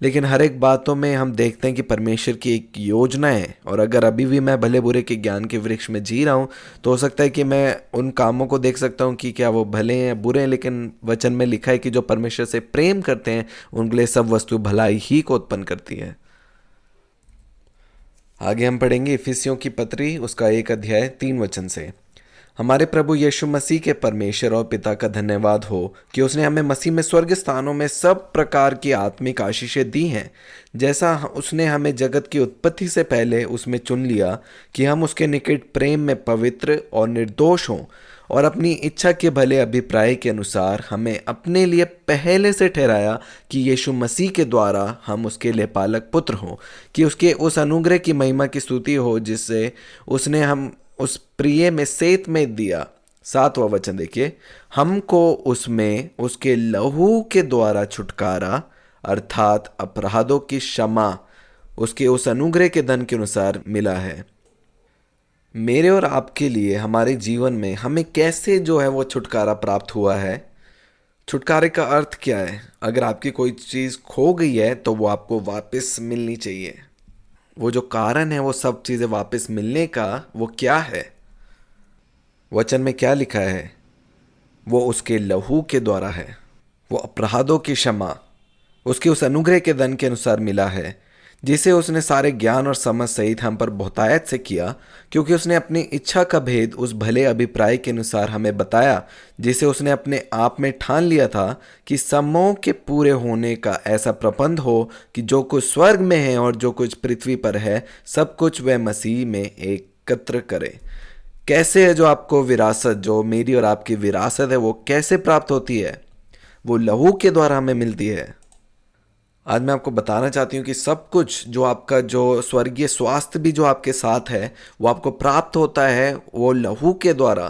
लेकिन हर एक बातों में हम देखते हैं कि परमेश्वर की एक योजना है, और अगर अभी भी मैं भले बुरे के ज्ञान के वृक्ष में जी रहा हूँ तो हो सकता है कि मैं उन कामों को देख सकता हूँ कि क्या वो भले हैं बुरे हैं, लेकिन वचन में लिखा है कि जो परमेश्वर से प्रेम करते हैं उनके लिए सब वस्तु भलाई ही को उत्पन्न करती है। आगे हम पढ़ेंगे इफिसियों की पत्री, उसका 1 अध्याय 3 वचन से। हमारे प्रभु यीशु मसीह के परमेश्वर और पिता का धन्यवाद हो कि उसने हमें मसीह में स्वर्ग स्थानों में सब प्रकार की आत्मिक आशीषें दी हैं, जैसा उसने हमें जगत की उत्पत्ति से पहले उसमें चुन लिया कि हम उसके निकट प्रेम में पवित्र और निर्दोष हों, और अपनी इच्छा के भले अभिप्राय के अनुसार हमें अपने लिए पहले से ठहराया कि यीशु मसीह के द्वारा हम उसके लिए पालक पुत्र हों, कि उसके उस अनुग्रह की महिमा की स्तुति हो जिससे उसने हम उस प्रिय में सेत में दिया। 7वां वचन देखिए, हमको उसमें उसके लहू के द्वारा छुटकारा अर्थात अपराधों की क्षमा उसके उस अनुग्रह के धन के अनुसार मिला है। मेरे और आपके लिए हमारे जीवन में हमें कैसे जो है वो छुटकारा प्राप्त हुआ है। छुटकारे का अर्थ क्या है? अगर आपकी कोई चीज़ खो गई है तो वो आपको वापस मिलनी चाहिए। वो जो कारण है वो सब चीज़ें वापस मिलने का, वो क्या है? वचन में क्या लिखा है? वो उसके लहू के द्वारा है। वो अपराधों की क्षमा उसके उस अनुग्रह के धन के अनुसार मिला है, जिसे उसने सारे ज्ञान और समझ सहित हम पर बहुतायत से किया, क्योंकि उसने अपनी इच्छा का भेद उस भले अभिप्राय के अनुसार हमें बताया, जिसे उसने अपने आप में ठान लिया था कि समों के पूरे होने का ऐसा प्रबंध हो कि जो कुछ स्वर्ग में है और जो कुछ पृथ्वी पर है, सब कुछ वह मसीह में एकत्र करे। कैसे है जो आपको विरासत, जो मेरी और आपकी विरासत है, वो कैसे प्राप्त होती है? वो लहू के द्वारा हमें मिलती है। आज मैं आपको बताना चाहती हूँ कि सब कुछ जो आपका जो स्वर्गीय स्वास्थ्य भी जो आपके साथ है वो आपको प्राप्त होता है वो लहू के द्वारा।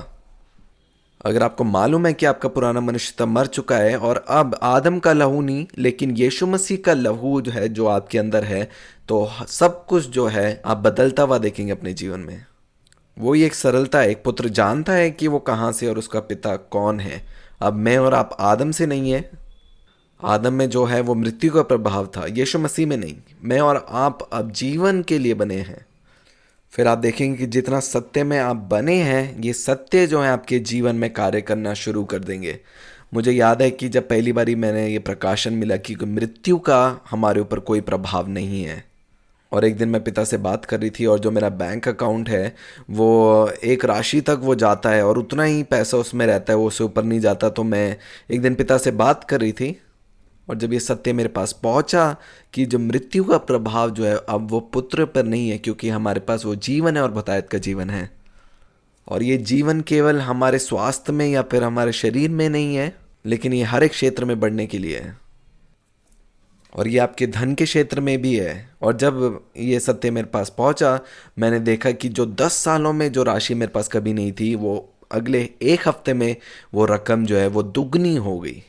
अगर आपको मालूम है कि आपका पुराना मनुष्य तब मर चुका है और अब आदम का लहू नहीं लेकिन यीशु मसीह का लहू जो है जो आपके अंदर है, तो सब कुछ जो है आप बदलता हुआ देखेंगे अपने जीवन में। वो ही एक सरलता, एक पुत्र जानता है कि वो कहाँ से और उसका पिता कौन है। अब मैं और आप आदम से नहीं है। आदम में जो है वो मृत्यु का प्रभाव था, यीशु मसीह में नहीं। मैं और आप अब जीवन के लिए बने हैं। फिर आप देखेंगे कि जितना सत्य में आप बने हैं, ये सत्य जो है आपके जीवन में कार्य करना शुरू कर देंगे। मुझे याद है कि जब पहली बारी मैंने ये प्रकाशन मिला कि मृत्यु का हमारे ऊपर कोई प्रभाव नहीं है, और एक दिन मैं पिता से बात कर रही थी, और जो मेरा बैंक अकाउंट है वो एक राशि तक वो जाता है और उतना ही पैसा उसमें रहता है, वो उससे ऊपर नहीं जाता। तो मैं एक दिन पिता से बात कर रही थी, और जब ये सत्य मेरे पास पहुंचा कि जो मृत्यु का प्रभाव जो है अब वो पुत्र पर नहीं है, क्योंकि हमारे पास वो जीवन है और बहुतायत का जीवन है। और ये जीवन केवल हमारे स्वास्थ्य में या फिर हमारे शरीर में नहीं है, लेकिन ये हर एक क्षेत्र में बढ़ने के लिए है, और ये आपके धन के क्षेत्र में भी है। और जब ये सत्य मेरे पास पहुंचा, मैंने देखा कि जो 10 सालों में जो राशि मेरे पास कभी नहीं थी, वो अगले 1 हफ्ते में वो रकम जो है वो दुगनी हो गई,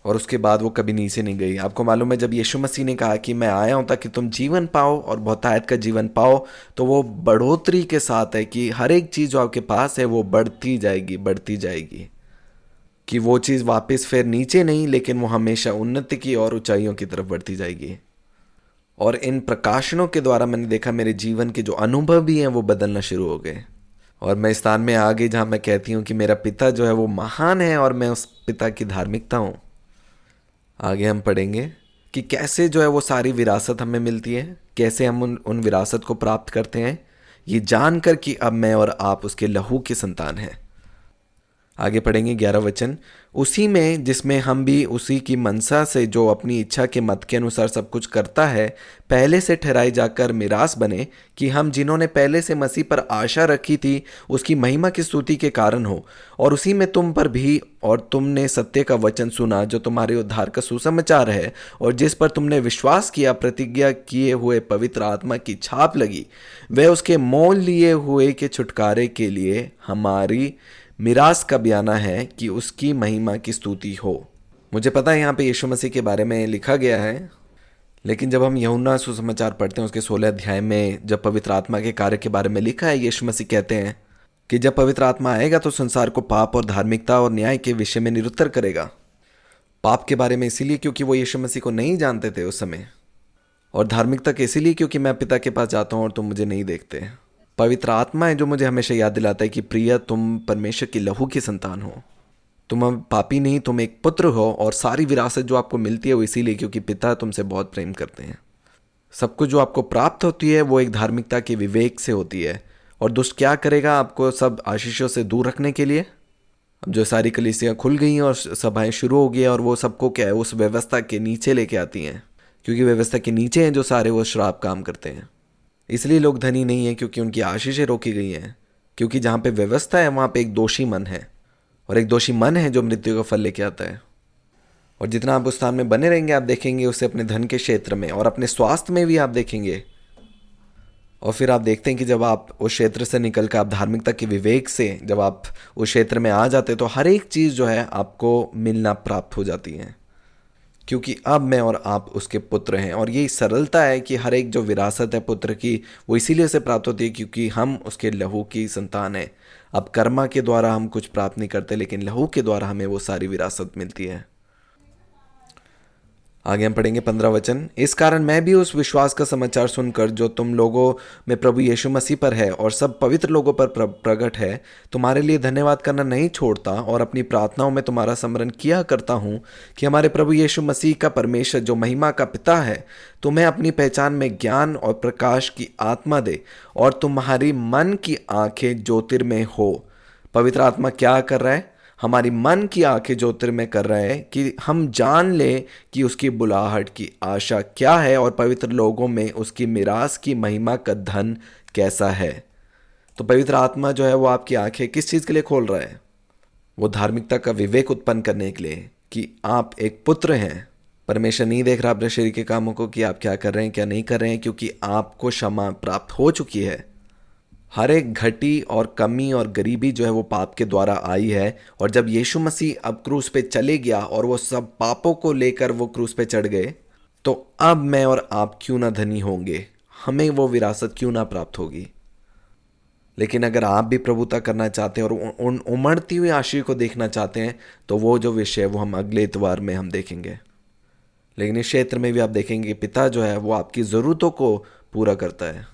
और उसके बाद वो कभी नीचे नहीं गई। आपको मालूम है, जब यीशु मसीह ने कहा कि मैं आया हूं ताकि तुम जीवन पाओ और बहुतायत का जीवन पाओ, तो वो बढ़ोतरी के साथ है कि हर एक चीज़ जो आपके पास है वो बढ़ती जाएगी, बढ़ती जाएगी, कि वो चीज़ वापस फिर नीचे नहीं, लेकिन वो हमेशा उन्नति की और ऊंचाइयों की तरफ बढ़ती जाएगी। और इन प्रकाशनों के द्वारा मैंने देखा मेरे जीवन के जो अनुभव भी हैं वो बदलना शुरू हो गए, और मैं इस स्थान में आ गई जहाँ मैं कहती हूँ कि मेरा पिता जो है वो महान है और मैं उस पिता की धार्मिकता हूँ। आगे हम पढ़ेंगे कि कैसे जो है वो सारी विरासत हमें मिलती है, कैसे हम उन विरासत को प्राप्त करते हैं, ये जानकर कि अब मैं और आप उसके लहू की संतान हैं। आगे पढ़ेंगे 11 वचन। उसी में जिसमें हम भी उसी की मनसा से जो अपनी इच्छा के मत के अनुसार सब कुछ करता है पहले से ठहराई जाकर मिरास बने, कि हम जिन्होंने पहले से मसीह पर आशा रखी थी उसकी महिमा की स्तुति के कारण हो। और उसी में तुम पर भी, और तुमने सत्य का वचन सुना जो तुम्हारे उद्धार का सुसमाचार है, और जिस पर तुमने विश्वास किया, प्रतिज्ञा किए हुए पवित्र आत्मा की छाप लगी, वह उसके मोल लिए हुए के छुटकारे के लिए हमारी मिरास का बयाना है कि उसकी महिमा की स्तुति हो। मुझे पता है यहाँ पे यीशु मसीह के बारे में लिखा गया है, लेकिन जब हम यूहन्ना सुसमाचार पढ़ते हैं उसके 16 अध्याय में जब पवित्र आत्मा के कार्य के बारे में लिखा है, यीशु मसीह कहते हैं कि जब पवित्र आत्मा आएगा तो संसार को पाप और धार्मिकता और न्याय के विषय में निरुत्तर करेगा। पाप के बारे में इसीलिए क्योंकि वो यीशु मसीह को नहीं जानते थे उस समय, और धार्मिकता के इसीलिए क्योंकि मैं पिता के पास जाता हूँ और तुम मुझे नहीं देखते। पवित्र आत्मा है जो मुझे हमेशा याद दिलाता है कि प्रिय, तुम परमेश्वर की लहू की संतान हो, तुम अब पापी नहीं, तुम एक पुत्र हो, और सारी विरासत जो आपको मिलती है वो इसीलिए क्योंकि पिता तुमसे बहुत प्रेम करते हैं। सब कुछ जो आपको प्राप्त होती है वो एक धार्मिकता के विवेक से होती है। और दुष्ट क्या करेगा आपको सब आशीषों से दूर रखने के लिए? अब जो सारी कलीसियाँ खुल गई हैं और सभाएं शुरू हो गई हैं, और वो सबको क्या है, उस व्यवस्था के नीचे लेके आती हैं, क्योंकि व्यवस्था के नीचे हैं जो सारे वो श्राप काम करते हैं। इसलिए लोग धनी नहीं हैं क्योंकि उनकी आशीषें रोकी गई हैं, क्योंकि जहाँ पे व्यवस्था है वहाँ पे एक दोषी मन है, और एक दोषी मन है जो मृत्यु का फल लेके आता है। और जितना आप उस स्थान में बने रहेंगे आप देखेंगे उसे अपने धन के क्षेत्र में और अपने स्वास्थ्य में भी आप देखेंगे। और फिर आप देखते हैं कि जब आप उस क्षेत्र से निकल कर आप धार्मिकता के विवेक से जब आप उस क्षेत्र में आ जाते तो हर एक चीज़ जो है आपको मिलना प्राप्त हो जाती है, क्योंकि अब मैं और आप उसके पुत्र हैं। और यही सरलता है कि हर एक जो विरासत है पुत्र की वो इसीलिए उसे प्राप्त होती है क्योंकि हम उसके लहू की संतान हैं। अब कर्मा के द्वारा हम कुछ प्राप्त नहीं करते, लेकिन लहू के द्वारा हमें वो सारी विरासत मिलती है। आगे हम पढ़ेंगे 15 वचन। इस कारण मैं भी उस विश्वास का समाचार सुनकर जो तुम लोगों में प्रभु यीशु मसीह पर है और सब पवित्र लोगों पर प्रकट है, तुम्हारे लिए धन्यवाद करना नहीं छोड़ता, और अपनी प्रार्थनाओं में तुम्हारा स्मरण किया करता हूँ कि हमारे प्रभु यीशु मसीह का परमेश्वर जो महिमा का पिता है तुम्हें अपनी पहचान में ज्ञान और प्रकाश की आत्मा दे, और तुम्हारी मन की आंखें ज्योतिर्मय हो। पवित्र आत्मा क्या कर रहा है? हमारी मन की आंखें ज्योतिर्मय कर रहा है कि हम जान लें कि उसकी बुलाहट की आशा क्या है और पवित्र लोगों में उसकी मिरास की महिमा का धन कैसा है। तो पवित्र आत्मा जो है वो आपकी आंखें किस चीज़ के लिए खोल रहा है? वो धार्मिकता का विवेक उत्पन्न करने के लिए कि आप एक पुत्र हैं। परमेश्वर नहीं देख रहा अपने शरीर के कामों को कि आप क्या कर रहे हैं क्या नहीं कर रहे हैं, क्योंकि आपको क्षमा प्राप्त हो चुकी है। हर एक घटी और कमी और गरीबी जो है वो पाप के द्वारा आई है, और जब यीशु मसीह अब क्रूस पे चले गया और वो सब पापों को लेकर वो क्रूस पे चढ़ गए, तो अब मैं और आप क्यों ना धनी होंगे, हमें वो विरासत क्यों ना प्राप्त होगी। लेकिन अगर आप भी प्रभुता करना चाहते हैं और उन उमड़ती हुई आशीष को देखना चाहते हैं तो वो जो विषय वो हम अगले इतवार में हम देखेंगे। लेकिन इस क्षेत्र में भी आप देखेंगे कि पिता जो है वो आपकी ज़रूरतों को पूरा करता है।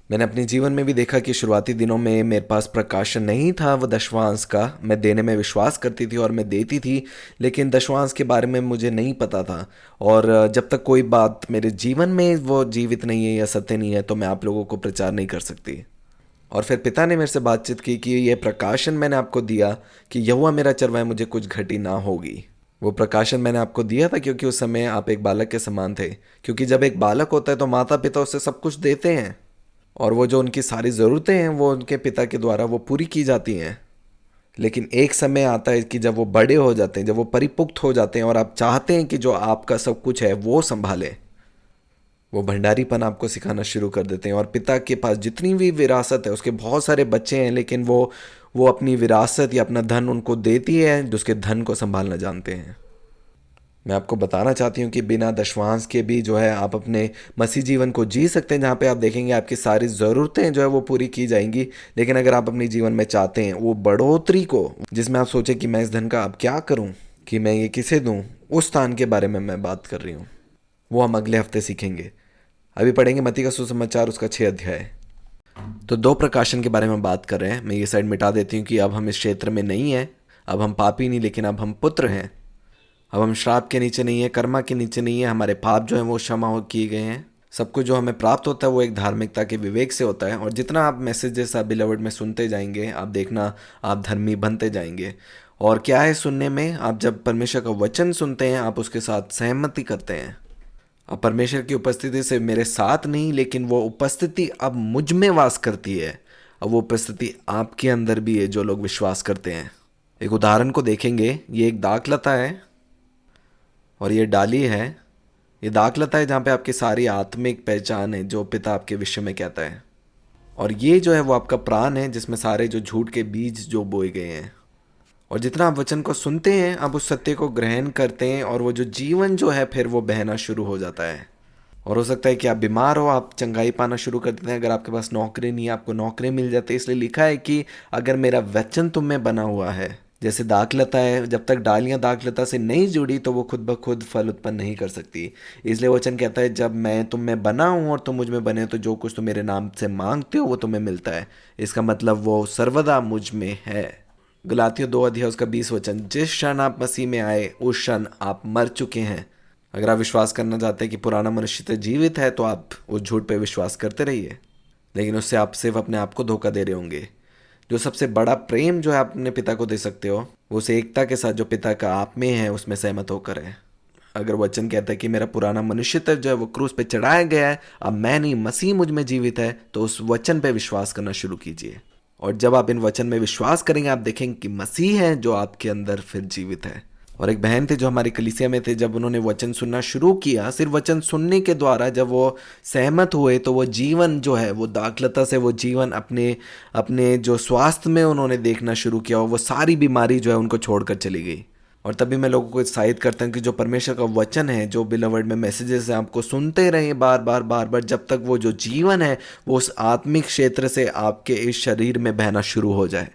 मैंने अपने जीवन में भी देखा कि शुरुआती दिनों में मेरे पास प्रकाशन नहीं था वो दशवांश का। मैं देने में विश्वास करती थी और मैं देती थी, लेकिन दशवांश के बारे में मुझे नहीं पता था। और जब तक कोई बात मेरे जीवन में वो जीवित नहीं है या सत्य नहीं है तो मैं आप लोगों को प्रचार नहीं कर सकती। और फिर पिता ने मेरे से बातचीत की कि ये प्रकाशन मैंने आपको दिया कि यहोवा मेरा चरवाहा, मुझे कुछ घटी ना होगी। वो प्रकाशन मैंने आपको दिया था क्योंकि उस समय आप एक बालक के समान थे। क्योंकि जब एक बालक होता है तो माता पिता उससे सब कुछ देते हैं, और वो जो उनकी सारी ज़रूरतें हैं वो उनके पिता के द्वारा वो पूरी की जाती हैं। लेकिन एक समय आता है कि जब वो बड़े हो जाते हैं, जब वो परिपुक्त हो जाते हैं और आप चाहते हैं कि जो आपका सब कुछ है वो संभाले, वो भंडारीपन आपको सिखाना शुरू कर देते हैं। और पिता के पास जितनी भी विरासत है, उसके बहुत सारे बच्चे हैं, लेकिन वो अपनी विरासत या अपना धन उनको देती है जो उसके धन को संभालना जानते हैं। मैं आपको बताना चाहती हूँ कि बिना दशवांश के भी जो है आप अपने मसीह जीवन को जी सकते हैं, जहाँ पे आप देखेंगे आपकी सारी ज़रूरतें जो है वो पूरी की जाएंगी। लेकिन अगर आप अपने जीवन में चाहते हैं वो बढ़ोतरी को, जिसमें आप सोचें कि मैं इस धन का अब क्या करूँ, कि मैं ये किसे दूँ, उस स्थान के बारे में मैं बात कर रही हूँ। वो हम अगले हफ्ते सीखेंगे। अभी पढ़ेंगे मत्ती का सुसमाचार उसका 6 अध्याय। तो 2 प्रकाशन के बारे में बात कर रहे हैं। मैं ये साइड मिटा देती हूँ कि अब हम इस क्षेत्र में नहीं हैं, अब हम पापी नहीं, लेकिन अब हम पुत्र हैं। अब हम श्राप के नीचे नहीं है, कर्मा के नीचे नहीं है, हमारे पाप जो हैं वो क्षमा किए गए हैं, सब कुछ जो हमें प्राप्त होता है वो एक धार्मिकता के विवेक से होता है, और जितना आप मैसेजेस आप बिलवड में सुनते जाएंगे, आप देखना आप धर्मी बनते जाएंगे। और क्या है सुनने में, आप जब परमेश्वर का वचन सुनते हैं आप उसके साथ सहमति करते हैं। अब परमेश्वर की उपस्थिति से मेरे साथ नहीं, लेकिन वो उपस्थिति अब मुझ में वास करती है। अब वो उपस्थिति आपके अंदर भी है जो लोग विश्वास करते हैं। एक उदाहरण को देखेंगे, ये एक दाखलता है और ये डाली है। ये दाखलता है जहाँ पे आपकी सारी आत्मिक पहचान है जो पिता आपके विषय में कहता है, और ये जो है वो आपका प्राण है जिसमें सारे जो झूठ के बीज जो बोए गए हैं। और जितना आप वचन को सुनते हैं आप उस सत्य को ग्रहण करते हैं, और वो जो जीवन जो है फिर वो बहना शुरू हो जाता है। और हो सकता है कि आप बीमार हो, आप चंगाई पाना शुरू कर देते हैं। अगर आपके पास नौकरी नहीं है, आपको नौकरी मिल जाती है। इसलिए लिखा है कि अगर मेरा वचन तुम में बना हुआ है, जैसे दाखलता है, जब तक डालियां दाखलता से नहीं जुड़ी तो वो खुद ब खुद फल उत्पन्न नहीं कर सकती। इसलिए वचन कहता है जब मैं तुम में बना हूँ और तुम मुझ में बने, तो जो कुछ तुम मेरे नाम से मांगते हो वो तुम्हें मिलता है। इसका मतलब वो सर्वदा मुझ में है। गलातियों 2 अध्याय उसका 20 वचन, जिस क्षण आप मसीह में आए उस क्षण आप मर चुके हैं। अगर आप विश्वास करना चाहते हैं कि पुराना मनुष्य तो जीवित है, तो आप उस झूठ पे विश्वास करते रहिए, लेकिन उससे आप सिर्फ अपने आप को धोखा दे रहे होंगे। जो सबसे बड़ा प्रेम जो है आप अपने पिता को दे सकते हो, वो उस एकता के साथ जो पिता का आप में है उसमें सहमत होकर है। अगर वचन कहता है कि मेरा पुराना मनुष्य जो है वो क्रूस पे चढ़ाया गया है, अब मैं नहीं मसीह मुझ में जीवित है, तो उस वचन पे विश्वास करना शुरू कीजिए। और जब आप इन वचन में विश्वास करेंगे आप देखेंगे कि मसीह है जो आपके अंदर फिर जीवित है। और एक बहन थे जो हमारी कलीसिया में थे, जब उन्होंने वचन सुनना शुरू किया, सिर्फ वचन सुनने के द्वारा जब वो सहमत हुए तो वो जीवन जो है वो दाखलता से वो जीवन अपने अपने जो स्वास्थ्य में उन्होंने देखना शुरू किया, और वो सारी बीमारी जो है उनको छोड़कर चली गई। और तभी मैं लोगों को उत्साहित करता हूँ कि जो परमेश्वर का वचन है, जो बिलवर्ड में मैसेजेस हैं, आपको सुनते रहें बार बार बार बार, जब तक वो जो जीवन है वो उस आत्मिक क्षेत्र से आपके इस शरीर में बहना शुरू हो जाए।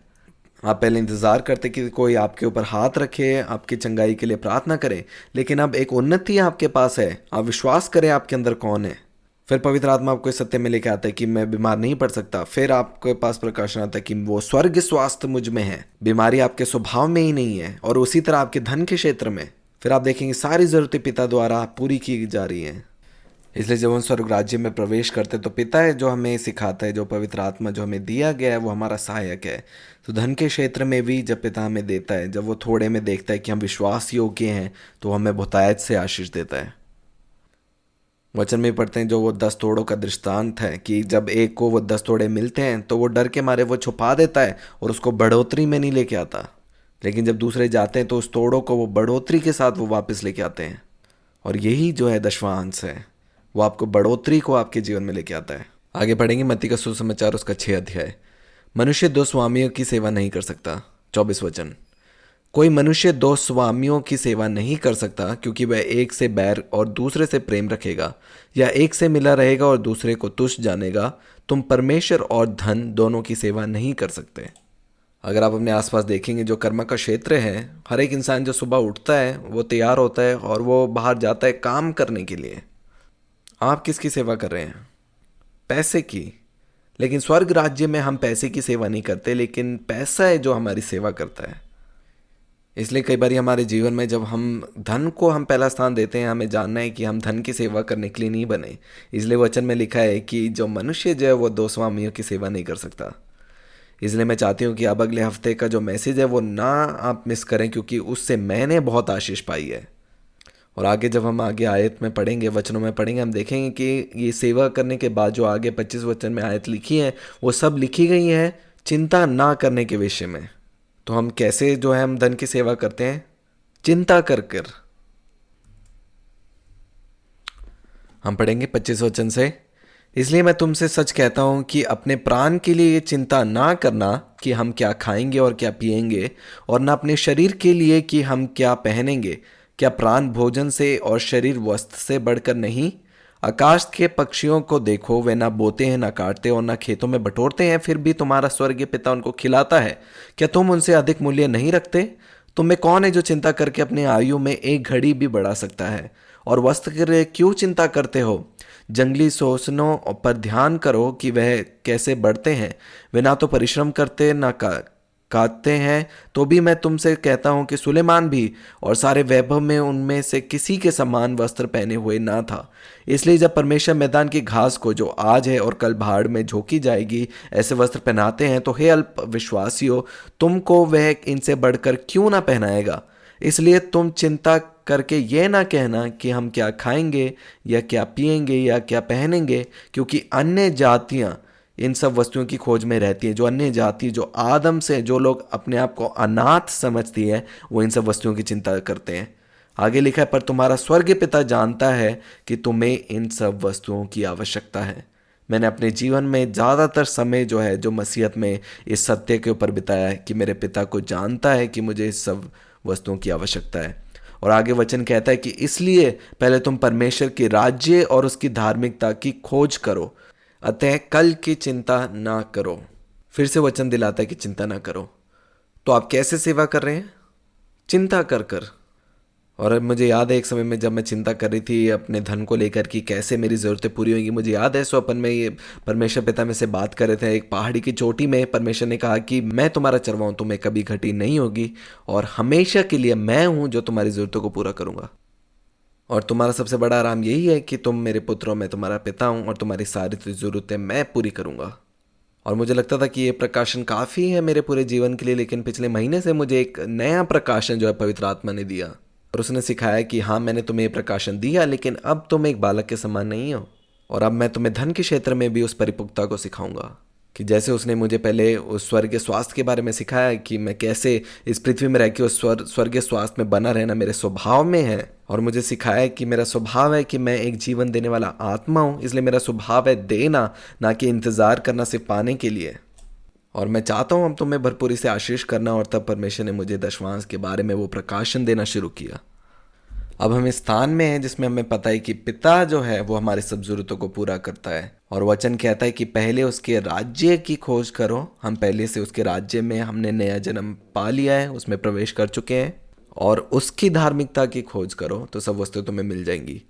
आप पहले इंतज़ार करते कि कोई आपके ऊपर हाथ रखे, आपकी चंगाई के लिए प्रार्थना करे, लेकिन अब एक उन्नति आपके पास है। आप विश्वास करें आपके अंदर कौन है। फिर पवित्र आत्मा आपको इस सत्य में लेके आता है कि मैं बीमार नहीं पड़ सकता। फिर आपके पास प्रकाशन आता है कि वो स्वर्ग स्वास्थ्य मुझ में है, बीमारी आपके स्वभाव में ही नहीं है। और उसी तरह आपके धन के क्षेत्र में फिर आप देखेंगे सारी ज़रूरतें पिता द्वारा पूरी की जा रही हैं। इसलिए जब हम स्वर्ग राज्य में प्रवेश करते तो पिता है जो हमें सिखाता है, जो पवित्र आत्मा जो हमें दिया गया है वो हमारा सहायक है। तो धन के क्षेत्र में भी जब पिता हमें देता है, जब वो थोड़े में देखता है कि हम विश्वास योग्य हैं, तो हमें बहुतायत से आशीष देता है। वचन में पढ़ते हैं जो वो 10 तोड़ों का दृष्टांत है कि जब एक को वो 10 तोड़े मिलते हैं तो वो डर के मारे वो छुपा देता है और उसको बढ़ोतरी में नहीं लेके आता, लेकिन जब दूसरे जाते हैं तो उस तोड़ों को वो बढ़ोतरी के साथ वो वापस लेके आते हैं। और यही जो है 10वां अंश है, वो आपको बढ़ोतरी को आपके जीवन में लेके आता है। आगे पढ़ेंगे मत्ती का सुसमाचार उसका 6 अध्याय। मनुष्य 2 स्वामियों की सेवा नहीं कर सकता। 24 वचन, कोई मनुष्य 2 स्वामियों की सेवा नहीं कर सकता, क्योंकि वह एक से बैर और दूसरे से प्रेम रखेगा, या एक से मिला रहेगा और दूसरे को तुच्छ जानेगा। तुम परमेश्वर और धन दोनों की सेवा नहीं कर सकते। अगर आप अपने आसपास देखेंगे जो कर्म का क्षेत्र है, हर एक इंसान जो सुबह उठता है वो तैयार होता है और वो बाहर जाता है काम करने के लिए। आप किसकी सेवा कर रहे हैं? पैसे की। लेकिन स्वर्ग राज्य में हम पैसे की सेवा नहीं करते, लेकिन पैसा है जो हमारी सेवा करता है। इसलिए कई बार हमारे जीवन में जब हम धन को हम पहला स्थान देते हैं, हमें जानना है कि हम धन की सेवा करने के लिए नहीं बने। इसलिए वचन में लिखा है कि जो मनुष्य जो है वो 2 स्वामियों की सेवा नहीं कर सकता। इसलिए मैं चाहती हूँ कि अब अगले हफ्ते का जो मैसेज है वो ना आप मिस करें, क्योंकि उससे मैंने बहुत आशीष पाई है। और आगे जब हम आगे आयत में पढ़ेंगे, वचनों में पढ़ेंगे, हम देखेंगे कि ये सेवा करने के बाद जो आगे 25 वचन में आयत लिखी है वो सब लिखी गई है चिंता ना करने के विषय में। तो हम कैसे जो है हम धन की सेवा करते हैं? चिंता कर कर। हम पढ़ेंगे 25 वचन से, इसलिए मैं तुमसे सच कहता हूं कि अपने प्राण के लिए ये चिंता ना करना कि हम क्या खाएंगे और क्या पिएंगे, और ना अपने शरीर के लिए कि हम क्या पहनेंगे। क्या प्राण भोजन से और शरीर वस्त्र से बढ़कर नहीं? आकाश के पक्षियों को देखो, वे ना बोते हैं, ना काटते और ना खेतों में बटोरते हैं, फिर भी तुम्हारा स्वर्गीय पिता उनको खिलाता है। क्या तुम उनसे अधिक मूल्य नहीं रखते? तुम में कौन है जो चिंता करके अपनी आयु में एक घड़ी भी बढ़ा सकता है? और वस्त्र के लिए क्यों चिंता करते हो? जंगली सोसनों पर ध्यान करो कि वह कैसे बढ़ते हैं। वे ना तो परिश्रम करते ना कहते हैं, तो भी मैं तुमसे कहता हूँ कि सुलेमान भी और सारे वैभव में उनमें से किसी के समान वस्त्र पहने हुए ना था। इसलिए जब परमेश्वर मैदान की घास को जो आज है और कल भाड़ में झोंकी जाएगी ऐसे वस्त्र पहनाते हैं, तो हे अल्प विश्वासियों, तुमको वह इनसे बढ़कर क्यों ना पहनाएगा। इसलिए तुम चिंता करके ये ना कहना कि हम क्या खाएंगे या क्या पिएंगे या क्या पहनेंगे, क्योंकि अन्य जातियां इन सब वस्तुओं की खोज में रहती हैं। जो अन्य जाति, जो आदम से जो लोग अपने आप को अनाथ समझती है, वो इन सब वस्तुओं की चिंता करते हैं। आगे लिखा है, पर तुम्हारा स्वर्गीय पिता जानता है कि तुम्हें इन सब वस्तुओं की आवश्यकता है। मैंने अपने जीवन में ज़्यादातर समय जो है, जो मसीहत में, इस सत्य के ऊपर बिताया है कि मेरे पिता को जानता है कि मुझे इस सब वस्तुओं की आवश्यकता है। और आगे वचन कहता है कि इसलिए पहले तुम परमेश्वर के राज्य और उसकी धार्मिकता की खोज करो, अतः कल की चिंता ना करो। फिर से वचन दिलाता है कि चिंता ना करो। तो आप कैसे सेवा कर रहे हैं? चिंता कर कर। और अब मुझे याद है एक समय में जब मैं चिंता कर रही थी अपने धन को लेकर कि कैसे मेरी ज़रूरतें पूरी होंगी, मुझे याद है स्वप्न में ये परमेश्वर पिता में से बात कर रहे थे। एक पहाड़ी की चोटी में परमेश्वर ने कहा कि मैं तुम्हारा चरवाहा हूँ, तुम्हें कभी घटी नहीं होगी और हमेशा के लिए मैं हूँ जो तुम्हारी ज़रूरतों को पूरा करूँगा। और तुम्हारा सबसे बड़ा आराम यही है कि तुम मेरे पुत्र हो, मैं तुम्हारा पिता हूँ और तुम्हारी सारी ज़रूरतें मैं पूरी करूँगा। और मुझे लगता था कि ये प्रकाशन काफ़ी है मेरे पूरे जीवन के लिए, लेकिन पिछले महीने से मुझे एक नया प्रकाशन जो है पवित्र आत्मा ने दिया और उसने सिखाया कि हाँ, मैंने तुम्हें ये प्रकाशन दिया, लेकिन अब तुम एक बालक के समान नहीं हो। और अब मैं तुम्हें धन के क्षेत्र में भी उस परिपक्वता को सिखाऊंगा कि जैसे उसने मुझे पहले उस स्वर्गीय स्वास्थ्य के बारे में सिखाया कि मैं कैसे इस पृथ्वी में रह के उस स्वर्गीय स्वास्थ्य में बना रहना मेरे स्वभाव में है। और मुझे सिखाया कि मेरा स्वभाव है कि मैं एक जीवन देने वाला आत्मा हूँ, इसलिए मेरा स्वभाव है देना, ना कि इंतज़ार करना सिर्फ पाने के लिए। और मैं चाहता हूँ अब तुम्हें भरपूरी से आशीष करना। और तब परमेश्वर ने मुझे दशवांश के बारे में वो प्रकाशन देना शुरू किया। अब हम इस स्थान में हैं जिसमें हमें पता है कि पिता जो है वो हमारी सब जरूरतों को पूरा करता है। और वचन कहता है कि पहले उसके राज्य की खोज करो। हम पहले से उसके राज्य में हमने नया जन्म पा लिया है, उसमें प्रवेश कर चुके हैं। और उसकी धार्मिकता की खोज करो तो सब वस्तुएं तुम्हें मिल जाएंगी।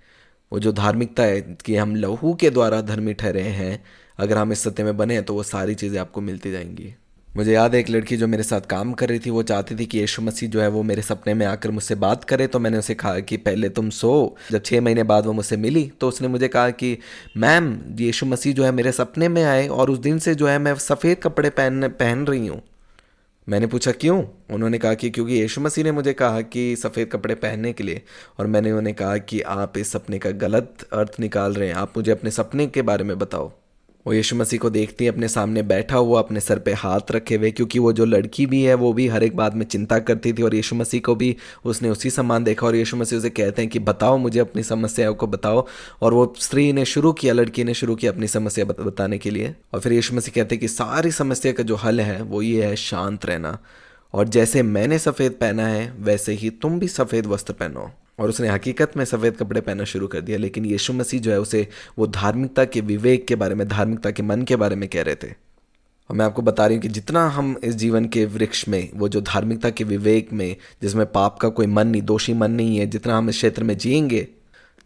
वो जो धार्मिकता है कि हम लहू के द्वारा धर्मी ठहरे हैं, अगर हम इस सत्य में बने हैं तो वो सारी चीज़ें आपको मिलती जाएंगी। मुझे याद है एक लड़की जो मेरे साथ काम कर रही थी, वो चाहती थी कि यीशु मसीह जो है वो मेरे सपने में आकर मुझसे बात करे। तो मैंने उसे कहा कि पहले तुम सो। जब 6 महीने बाद वो मुझसे मिली तो उसने मुझे कहा कि मैम, यीशु मसीह जो है मेरे सपने में आए और उस दिन से जो है मैं सफ़ेद कपड़े पहन रही हूँ। मैंने पूछा क्यों? उन्होंने कहा कि क्योंकि यीशु मसीह ने मुझे कहा कि सफ़ेद कपड़े पहनने के लिए। और मैंने उन्हें कहा कि आप इस सपने का गलत अर्थ निकाल रहे हैं, आप मुझे अपने सपने के बारे में बताओ। वो यीशु मसीह को देखती है अपने सामने बैठा हुआ, अपने सर पे हाथ रखे हुए, क्योंकि वो जो लड़की भी है वो भी हर एक बात में चिंता करती थी और यीशु मसीह को भी उसने उसी समान देखा। और यीशु मसीह उसे कहते हैं कि बताओ मुझे अपनी समस्याओं को बताओ। और वो स्त्री ने शुरू किया, लड़की ने शुरू किया अपनी समस्या बताने के लिए। और फिर यीशु मसीह कहते हैं कि सारी समस्या का जो हल है वो ये है शांत रहना। और जैसे मैंने सफ़ेद पहना है वैसे ही तुम भी सफ़ेद वस्त्र पहनो। और उसने हकीकत में सफ़ेद कपड़े पहनना शुरू कर दिया। लेकिन यीशु मसीह जो है उसे वो धार्मिकता के विवेक के बारे में, धार्मिकता के मन के बारे में कह रहे थे। और मैं आपको बता रही हूँ कि जितना हम इस जीवन के वृक्ष में, वो जो धार्मिकता के विवेक में, जिसमें पाप का कोई मन नहीं, दोषी मन नहीं है, जितना हम इस क्षेत्र में जिएंगे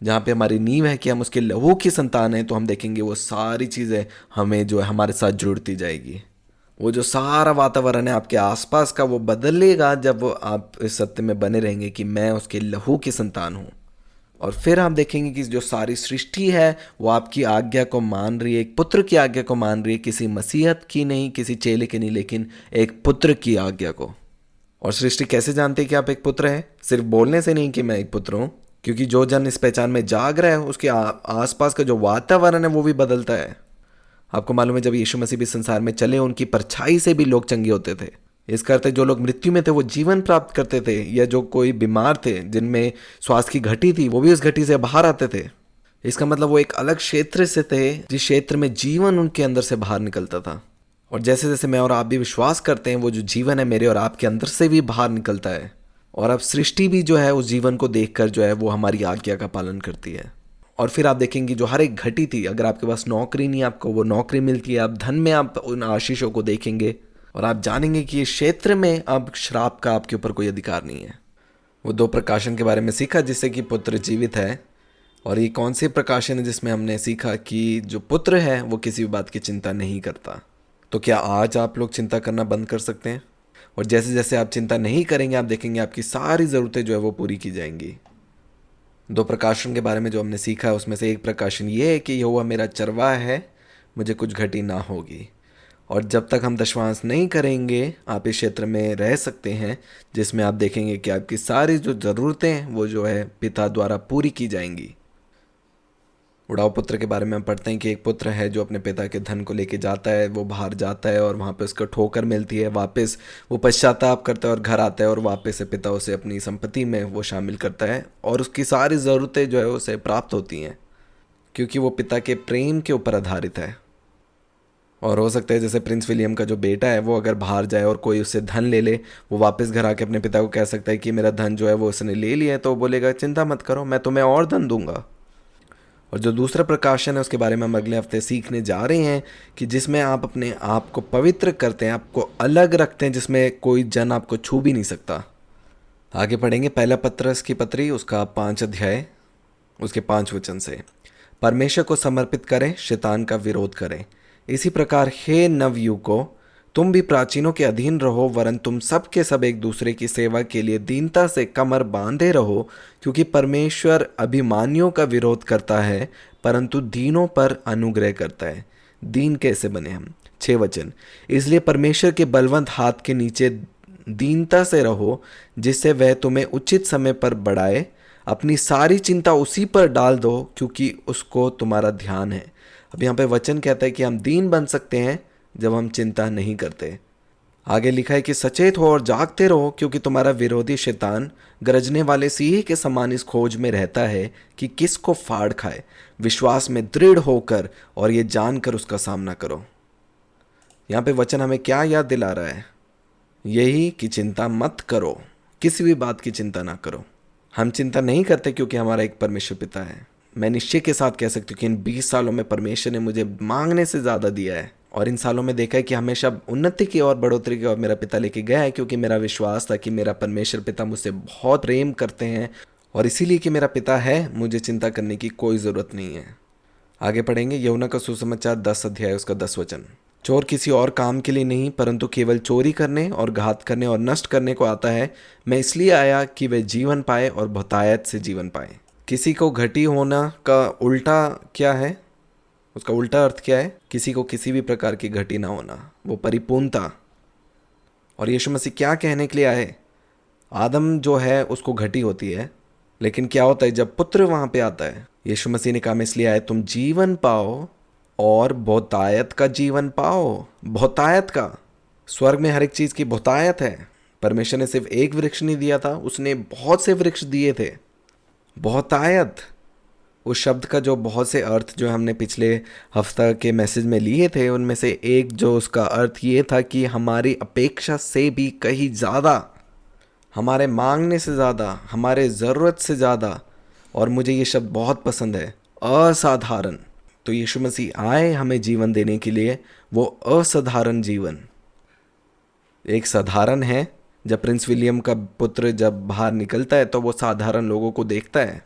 जहाँ पे हमारी नींव है कि हम उसके लहू की संतान हैं, तो हम देखेंगे वो सारी चीज़ें हमें जो है हमारे साथ जुड़ती जाएगी। वो जो सारा वातावरण है आपके आसपास का वो बदलेगा जब आप इस सत्य में बने रहेंगे कि मैं उसके लहू की संतान हूँ। और फिर आप देखेंगे कि जो सारी सृष्टि है वो आपकी आज्ञा को मान रही है, एक पुत्र की आज्ञा को मान रही है, किसी मसीहत की नहीं, किसी चेले की नहीं, लेकिन एक पुत्र की आज्ञा को। और सृष्टि कैसे जानती है कि आप एक पुत्र हैं? सिर्फ बोलने से नहीं कि मैं एक पुत्र हूँ, क्योंकि जो जन इस पहचान में जाग रहा है उसके आसपास का जो वातावरण है वो भी बदलता है। आपको मालूम है जब यीशु मसीह भी संसार में चले, उनकी परछाई से भी लोग चंगे होते थे। इसका अर्थ है जो लोग मृत्यु में थे वो जीवन प्राप्त करते थे, या जो कोई बीमार थे जिनमें स्वास्थ्य की घटी थी वो भी उस घटी से बाहर आते थे। इसका मतलब वो एक अलग क्षेत्र से थे जिस क्षेत्र में जीवन उनके अंदर से बाहर निकलता था। और जैसे जैसे मैं और आप भी विश्वास करते हैं, वो जो जीवन है मेरे और आपके अंदर से भी बाहर निकलता है। और अब सृष्टि भी जो है उस जीवन को देखकर जो है वो हमारी आज्ञा का पालन करती है। और फिर आप देखेंगे जो हर एक घटी थी, अगर आपके पास नौकरी नहीं, आपको वो नौकरी मिलती है। आप धन में आप उन आशीषों को देखेंगे और आप जानेंगे कि इस क्षेत्र में अब श्राप का आपके ऊपर कोई अधिकार नहीं है। वो 2 प्रकाशन के बारे में सीखा जिससे कि पुत्र जीवित है। और ये कौन से प्रकाशन है जिसमें हमने सीखा कि जो पुत्र है वो किसी भी बात की चिंता नहीं करता। तो क्या आज आप लोग चिंता करना बंद कर सकते हैं? और जैसे जैसे आप चिंता नहीं करेंगे, आप देखेंगे आपकी सारी ज़रूरतें जो है वो पूरी की जाएंगी। 2 प्रकाशन के बारे में जो हमने सीखा है उसमें से एक प्रकाशन ये है कि यहोवा मेरा चरवाहा है, मुझे कुछ घटी ना होगी। और जब तक हम दशवांश नहीं करेंगे, आप इस क्षेत्र में रह सकते हैं जिसमें आप देखेंगे कि आपकी सारी जो ज़रूरतें हैं वो जो है पिता द्वारा पूरी की जाएंगी। उड़ाऊ पुत्र के बारे में हम पढ़ते हैं कि एक पुत्र है जो अपने पिता के धन को लेके जाता है, वो बाहर जाता है और वहाँ पे उसको ठोकर मिलती है। वापस वो पश्चाताप करता है और घर आता है और वापस से पिता उसे अपनी संपत्ति में वो शामिल करता है और उसकी सारी ज़रूरतें जो है उसे प्राप्त होती हैं, क्योंकि वो पिता के प्रेम के ऊपर आधारित है। और हो सकता है जैसे प्रिंस विलियम का जो बेटा है वो अगर बाहर जाए और कोई उससे धन ले ले, वो वापस घर आके अपने पिता को कह सकता है कि मेरा धन जो है वो उसने ले लिया है, तो वो बोलेगा चिंता मत करो, मैं तुम्हें और धन दूंगा। और जो दूसरा प्रकाशन है उसके बारे में हम अगले हफ्ते सीखने जा रहे हैं कि जिसमें आप अपने आप को पवित्र करते हैं, आपको अलग रखते हैं, जिसमें कोई जन आपको छू भी नहीं सकता। आगे पढ़ेंगे पहला पत्रस की पत्री, उसका 5 अध्याय, उसके 5 वचन से। परमेश्वर को समर्पित करें, शैतान का विरोध करें। इसी प्रकार हे नवयुवकों, तुम भी प्राचीनों के अधीन रहो, वरन तुम सब के सब एक दूसरे की सेवा के लिए दीनता से कमर बांधे रहो, क्योंकि परमेश्वर अभिमानियों का विरोध करता है परंतु दीनों पर अनुग्रह करता है। दीन कैसे बने हम? 6 वचन। इसलिए परमेश्वर के बलवंत हाथ के नीचे दीनता से रहो, जिससे वह तुम्हें उचित समय पर बढ़ाए। अपनी सारी चिंता उसी पर डाल दो, क्योंकि उसको तुम्हारा ध्यान है। अब यहाँ पे वचन कहता है कि हम दीन बन सकते हैं जब हम चिंता नहीं करते। आगे लिखा है कि सचेत हो और जागते रहो, क्योंकि तुम्हारा विरोधी शैतान गरजने वाले सिंह के समान इस खोज में रहता है कि किसको फाड़ खाए। विश्वास में दृढ़ होकर और ये जानकर उसका सामना करो। यहाँ पे वचन हमें क्या याद दिला रहा है? यही कि चिंता मत करो, किसी भी बात की चिंता ना करो। हम चिंता नहीं करते क्योंकि हमारा एक परमेश्वर पिता है। मैं निश्चय के साथ कह सकती हूँ कि इन 20 सालों में परमेश्वर ने मुझे मांगने से ज़्यादा दिया है, और इन सालों में देखा है कि हमेशा उन्नति की और बढ़ोतरी की ओर मेरा पिता लेके गया है, क्योंकि मेरा विश्वास था कि मेरा परमेश्वर पिता मुझसे बहुत प्रेम करते हैं, और इसीलिए कि मेरा पिता है, मुझे चिंता करने की कोई ज़रूरत नहीं है। आगे पढ़ेंगे यूहन्ना का सुसमाचार 10 अध्याय, उसका 10 वचन। चोर किसी और काम के लिए नहीं, परंतु केवल चोरी करने और घात करने और नष्ट करने को आता है। मैं इसलिए आया कि वे जीवन पाए और बहुतायत से जीवन पाए। किसी को घटी होना का उल्टा क्या है? उसका उल्टा अर्थ क्या है? किसी को किसी भी प्रकार की घटी ना होना, वो परिपूर्णता। और यीशु मसीह क्या कहने के लिए आए? आदम जो है उसको घटी होती है, लेकिन क्या होता है जब पुत्र वहां पे आता है? यीशु मसीह ने कहा मैं इसलिए आया तुम जीवन पाओ और बहुतायत का जीवन पाओ। बहुतायत का, स्वर्ग में हर एक चीज की बहुतायत है। परमेश्वर ने सिर्फ एक वृक्ष नहीं दिया था, उसने बहुत से वृक्ष दिए थे। बहुतायत, उस शब्द का जो बहुत से अर्थ जो हमने पिछले हफ्ता के मैसेज में लिए थे, उनमें से एक जो उसका अर्थ ये था कि हमारी अपेक्षा से भी कहीं ज़्यादा, हमारे मांगने से ज़्यादा, हमारे ज़रूरत से ज़्यादा। और मुझे ये शब्द बहुत पसंद है, असाधारण। तो यीशु मसीह आए हमें जीवन देने के लिए, वो असाधारण जीवन। एक साधारण है, जब प्रिंस विलियम का पुत्र जब बाहर निकलता है तो वो साधारण लोगों को देखता है,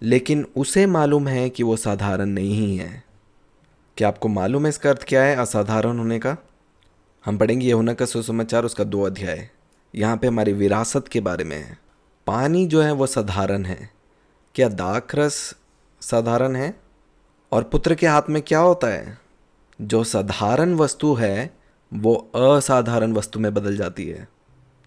लेकिन उसे मालूम है कि वो साधारण नहीं है। क्या आपको मालूम है इसका अर्थ क्या है असाधारण होने का? हम पढ़ेंगे यूहन्ना का सुसमाचार, उसका 2 अध्याय। यहाँ पे हमारी विरासत के बारे में है। पानी जो है वो साधारण है। क्या दाखरस साधारण है? और पुत्र के हाथ में क्या होता है? जो साधारण वस्तु है वो असाधारण वस्तु में बदल जाती है।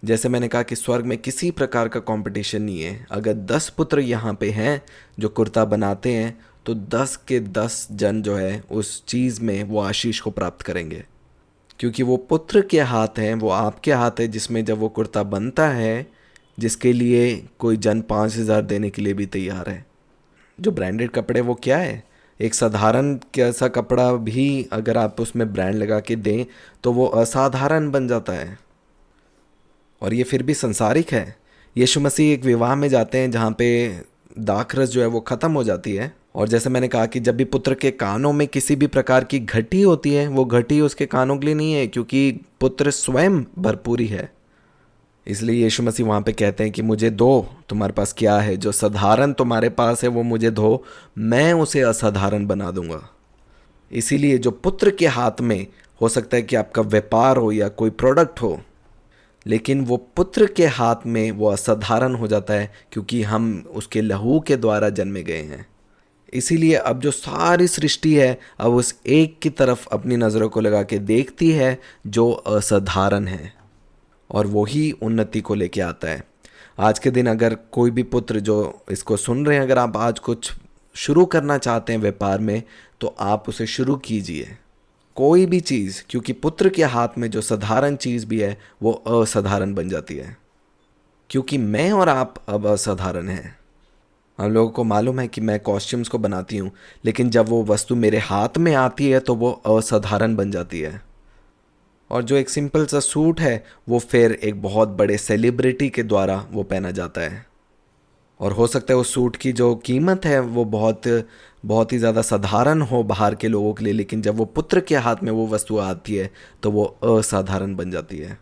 जैसे मैंने कहा कि स्वर्ग में किसी प्रकार का कंपटीशन नहीं है। अगर 10 पुत्र यहाँ पे हैं जो कुर्ता बनाते हैं, तो 10 के 10 जन जो है उस चीज़ में वो आशीष को प्राप्त करेंगे, क्योंकि वो पुत्र के हाथ हैं, वो आपके हाथ है, जिसमें जब वो कुर्ता बनता है, जिसके लिए कोई जन 5,000 देने के लिए भी तैयार है। जो ब्रांडेड कपड़े वो क्या है? एक साधारण कैसा कपड़ा भी अगर आप उसमें ब्रांड लगा के दें तो वो असाधारण बन जाता है। और ये फिर भी संसारिक है। यीशु मसीह एक विवाह में जाते हैं जहाँ पे दाखरस जो है वो ख़त्म हो जाती है, और जैसे मैंने कहा कि जब भी पुत्र के कानों में किसी भी प्रकार की घटी होती है, वो घटी उसके कानों के लिए नहीं है, क्योंकि पुत्र स्वयं भरपूरी है। इसलिए यीशु मसीह वहाँ पे कहते हैं कि मुझे दो, तुम्हारे पास क्या है? जो साधारण तुम्हारे पास है वो मुझे दो, मैं उसे असाधारण बना दूंगा। इसीलिए जो पुत्र के हाथ में, हो सकता है कि आपका व्यापार हो या कोई प्रोडक्ट हो, लेकिन वो पुत्र के हाथ में वो असाधारण हो जाता है, क्योंकि हम उसके लहू के द्वारा जन्मे गए हैं। इसीलिए अब जो सारी सृष्टि है अब उस एक की तरफ अपनी नज़रों को लगा के देखती है जो असाधारण है, और वो ही उन्नति को लेके आता है। आज के दिन अगर कोई भी पुत्र जो इसको सुन रहे हैं, अगर आप आज कुछ शुरू करना चाहते हैं व्यापार में, तो आप उसे शुरू कीजिए, कोई भी चीज़, क्योंकि पुत्र के हाथ में जो साधारण चीज़ भी है वो असाधारण बन जाती है। क्योंकि मैं और आप अब असाधारण हैं। हम लोगों को मालूम है कि मैं कॉस्ट्यूम्स को बनाती हूँ, लेकिन जब वो वस्तु मेरे हाथ में आती है तो वो असाधारण बन जाती है। और जो एक सिंपल सा सूट है वो फिर एक बहुत बड़े सेलिब्रिटी के द्वारा वो पहना जाता है, और हो सकता है उस सूट की जो कीमत है वो बहुत बहुत ही ज़्यादा साधारण हो बाहर के लोगों के लिए, लेकिन जब वो पुत्र के हाथ में वो वस्तु आती है तो वो असाधारण बन जाती है।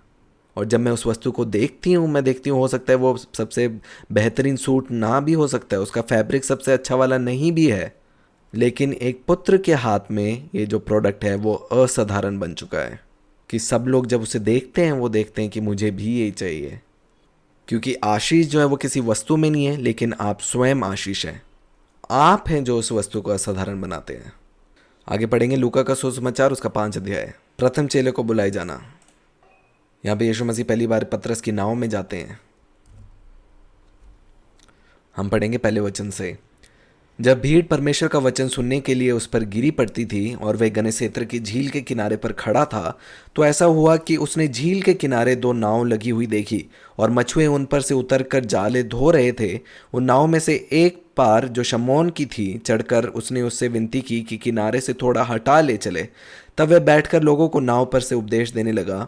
और जब मैं उस वस्तु को देखती हूँ, मैं देखती हूँ हो सकता है वो सबसे बेहतरीन सूट ना भी हो सकता है, उसका फैब्रिक सबसे अच्छा वाला नहीं भी है, लेकिन एक पुत्र के हाथ में ये जो प्रोडक्ट है वो असाधारण बन चुका है कि सब लोग जब उसे देखते हैं वो देखते हैं कि मुझे भी यही चाहिए। क्योंकि आशीष जो है वो किसी वस्तु में नहीं है, लेकिन आप स्वयं आशीष हैं। आप हैं जो उस वस्तु को असाधारण बनाते हैं। आगे पढ़ेंगे लूका का सुसमाचार, उसका 5 अध्याय। प्रथम चेले को बुलाए जाना। यहाँ पे यीशु मसीह पहली बार पतरस की नाव में जाते हैं। हम पढ़ेंगे पहले वचन से। जब भीड़ परमेश्वर का वचन सुनने के लिए उस पर गिरी पड़ती थी और वह गन्नेसेत्र की झील के किनारे पर खड़ा था, तो ऐसा हुआ कि उसने झील के किनारे 2 नाव लगी हुई देखी और मछुए उन पर से उतरकर जाले धो रहे थे। उन नाव में से एक पार जो शमौन की थी चढ़कर उसने उससे विनती की कि किनारे से थोड़ा हटा ले चले। तब वह बैठकर लोगों को नाव पर से उपदेश देने लगा।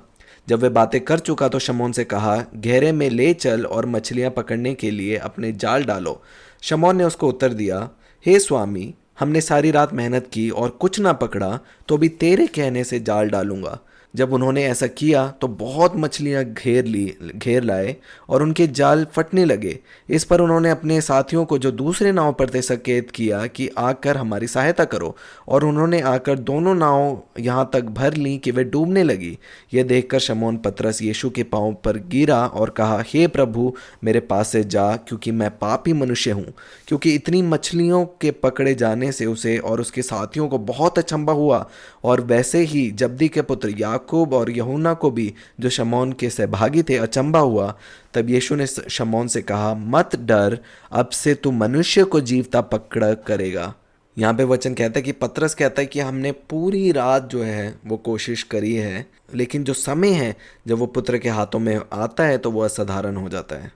जब वह बातें कर चुका तो शमौन से कहा, गहरे में ले चल और मछलियां पकड़ने के लिए अपने जाल डालो। शमौन ने उसको उत्तर दिया, हे स्वामी, हमने सारी रात मेहनत की और कुछ ना पकड़ा, तो भी तेरे कहने से जाल डालूंगा। जब उन्होंने ऐसा किया तो बहुत मछलियां घेर लाए और उनके जाल फटने लगे। इस पर उन्होंने अपने साथियों को जो दूसरे नाव पर थे सकेत किया कि आकर हमारी सहायता करो, और उन्होंने आकर दोनों नाव यहाँ तक भर ली कि वे डूबने लगी। यह देखकर शमौन पतरस यीशु के पांव पर गिरा और कहा, हे प्रभु, मेरे पास से जा, क्योंकि मैं पापी मनुष्य हूँ। क्योंकि इतनी मछलियों के पकड़े जाने से उसे और उसके साथियों को बहुत अचंभा हुआ। और वैसे ही जब्दी के पुत्र याकूब और यूहन्ना को भी, जो शमौन के सहभागी थे, अचंभा हुआ। तब यीशु ने शमौन से कहा, मत डर, अब से तू मनुष्य को जीवता पकड़ करेगा। यहाँ पे वचन कहता है कि पतरस कहता है कि हमने पूरी रात जो है वो कोशिश करी है, लेकिन जो समय है जब वो पुत्र के हाथों में आता है तो वो असाधारण हो जाता है।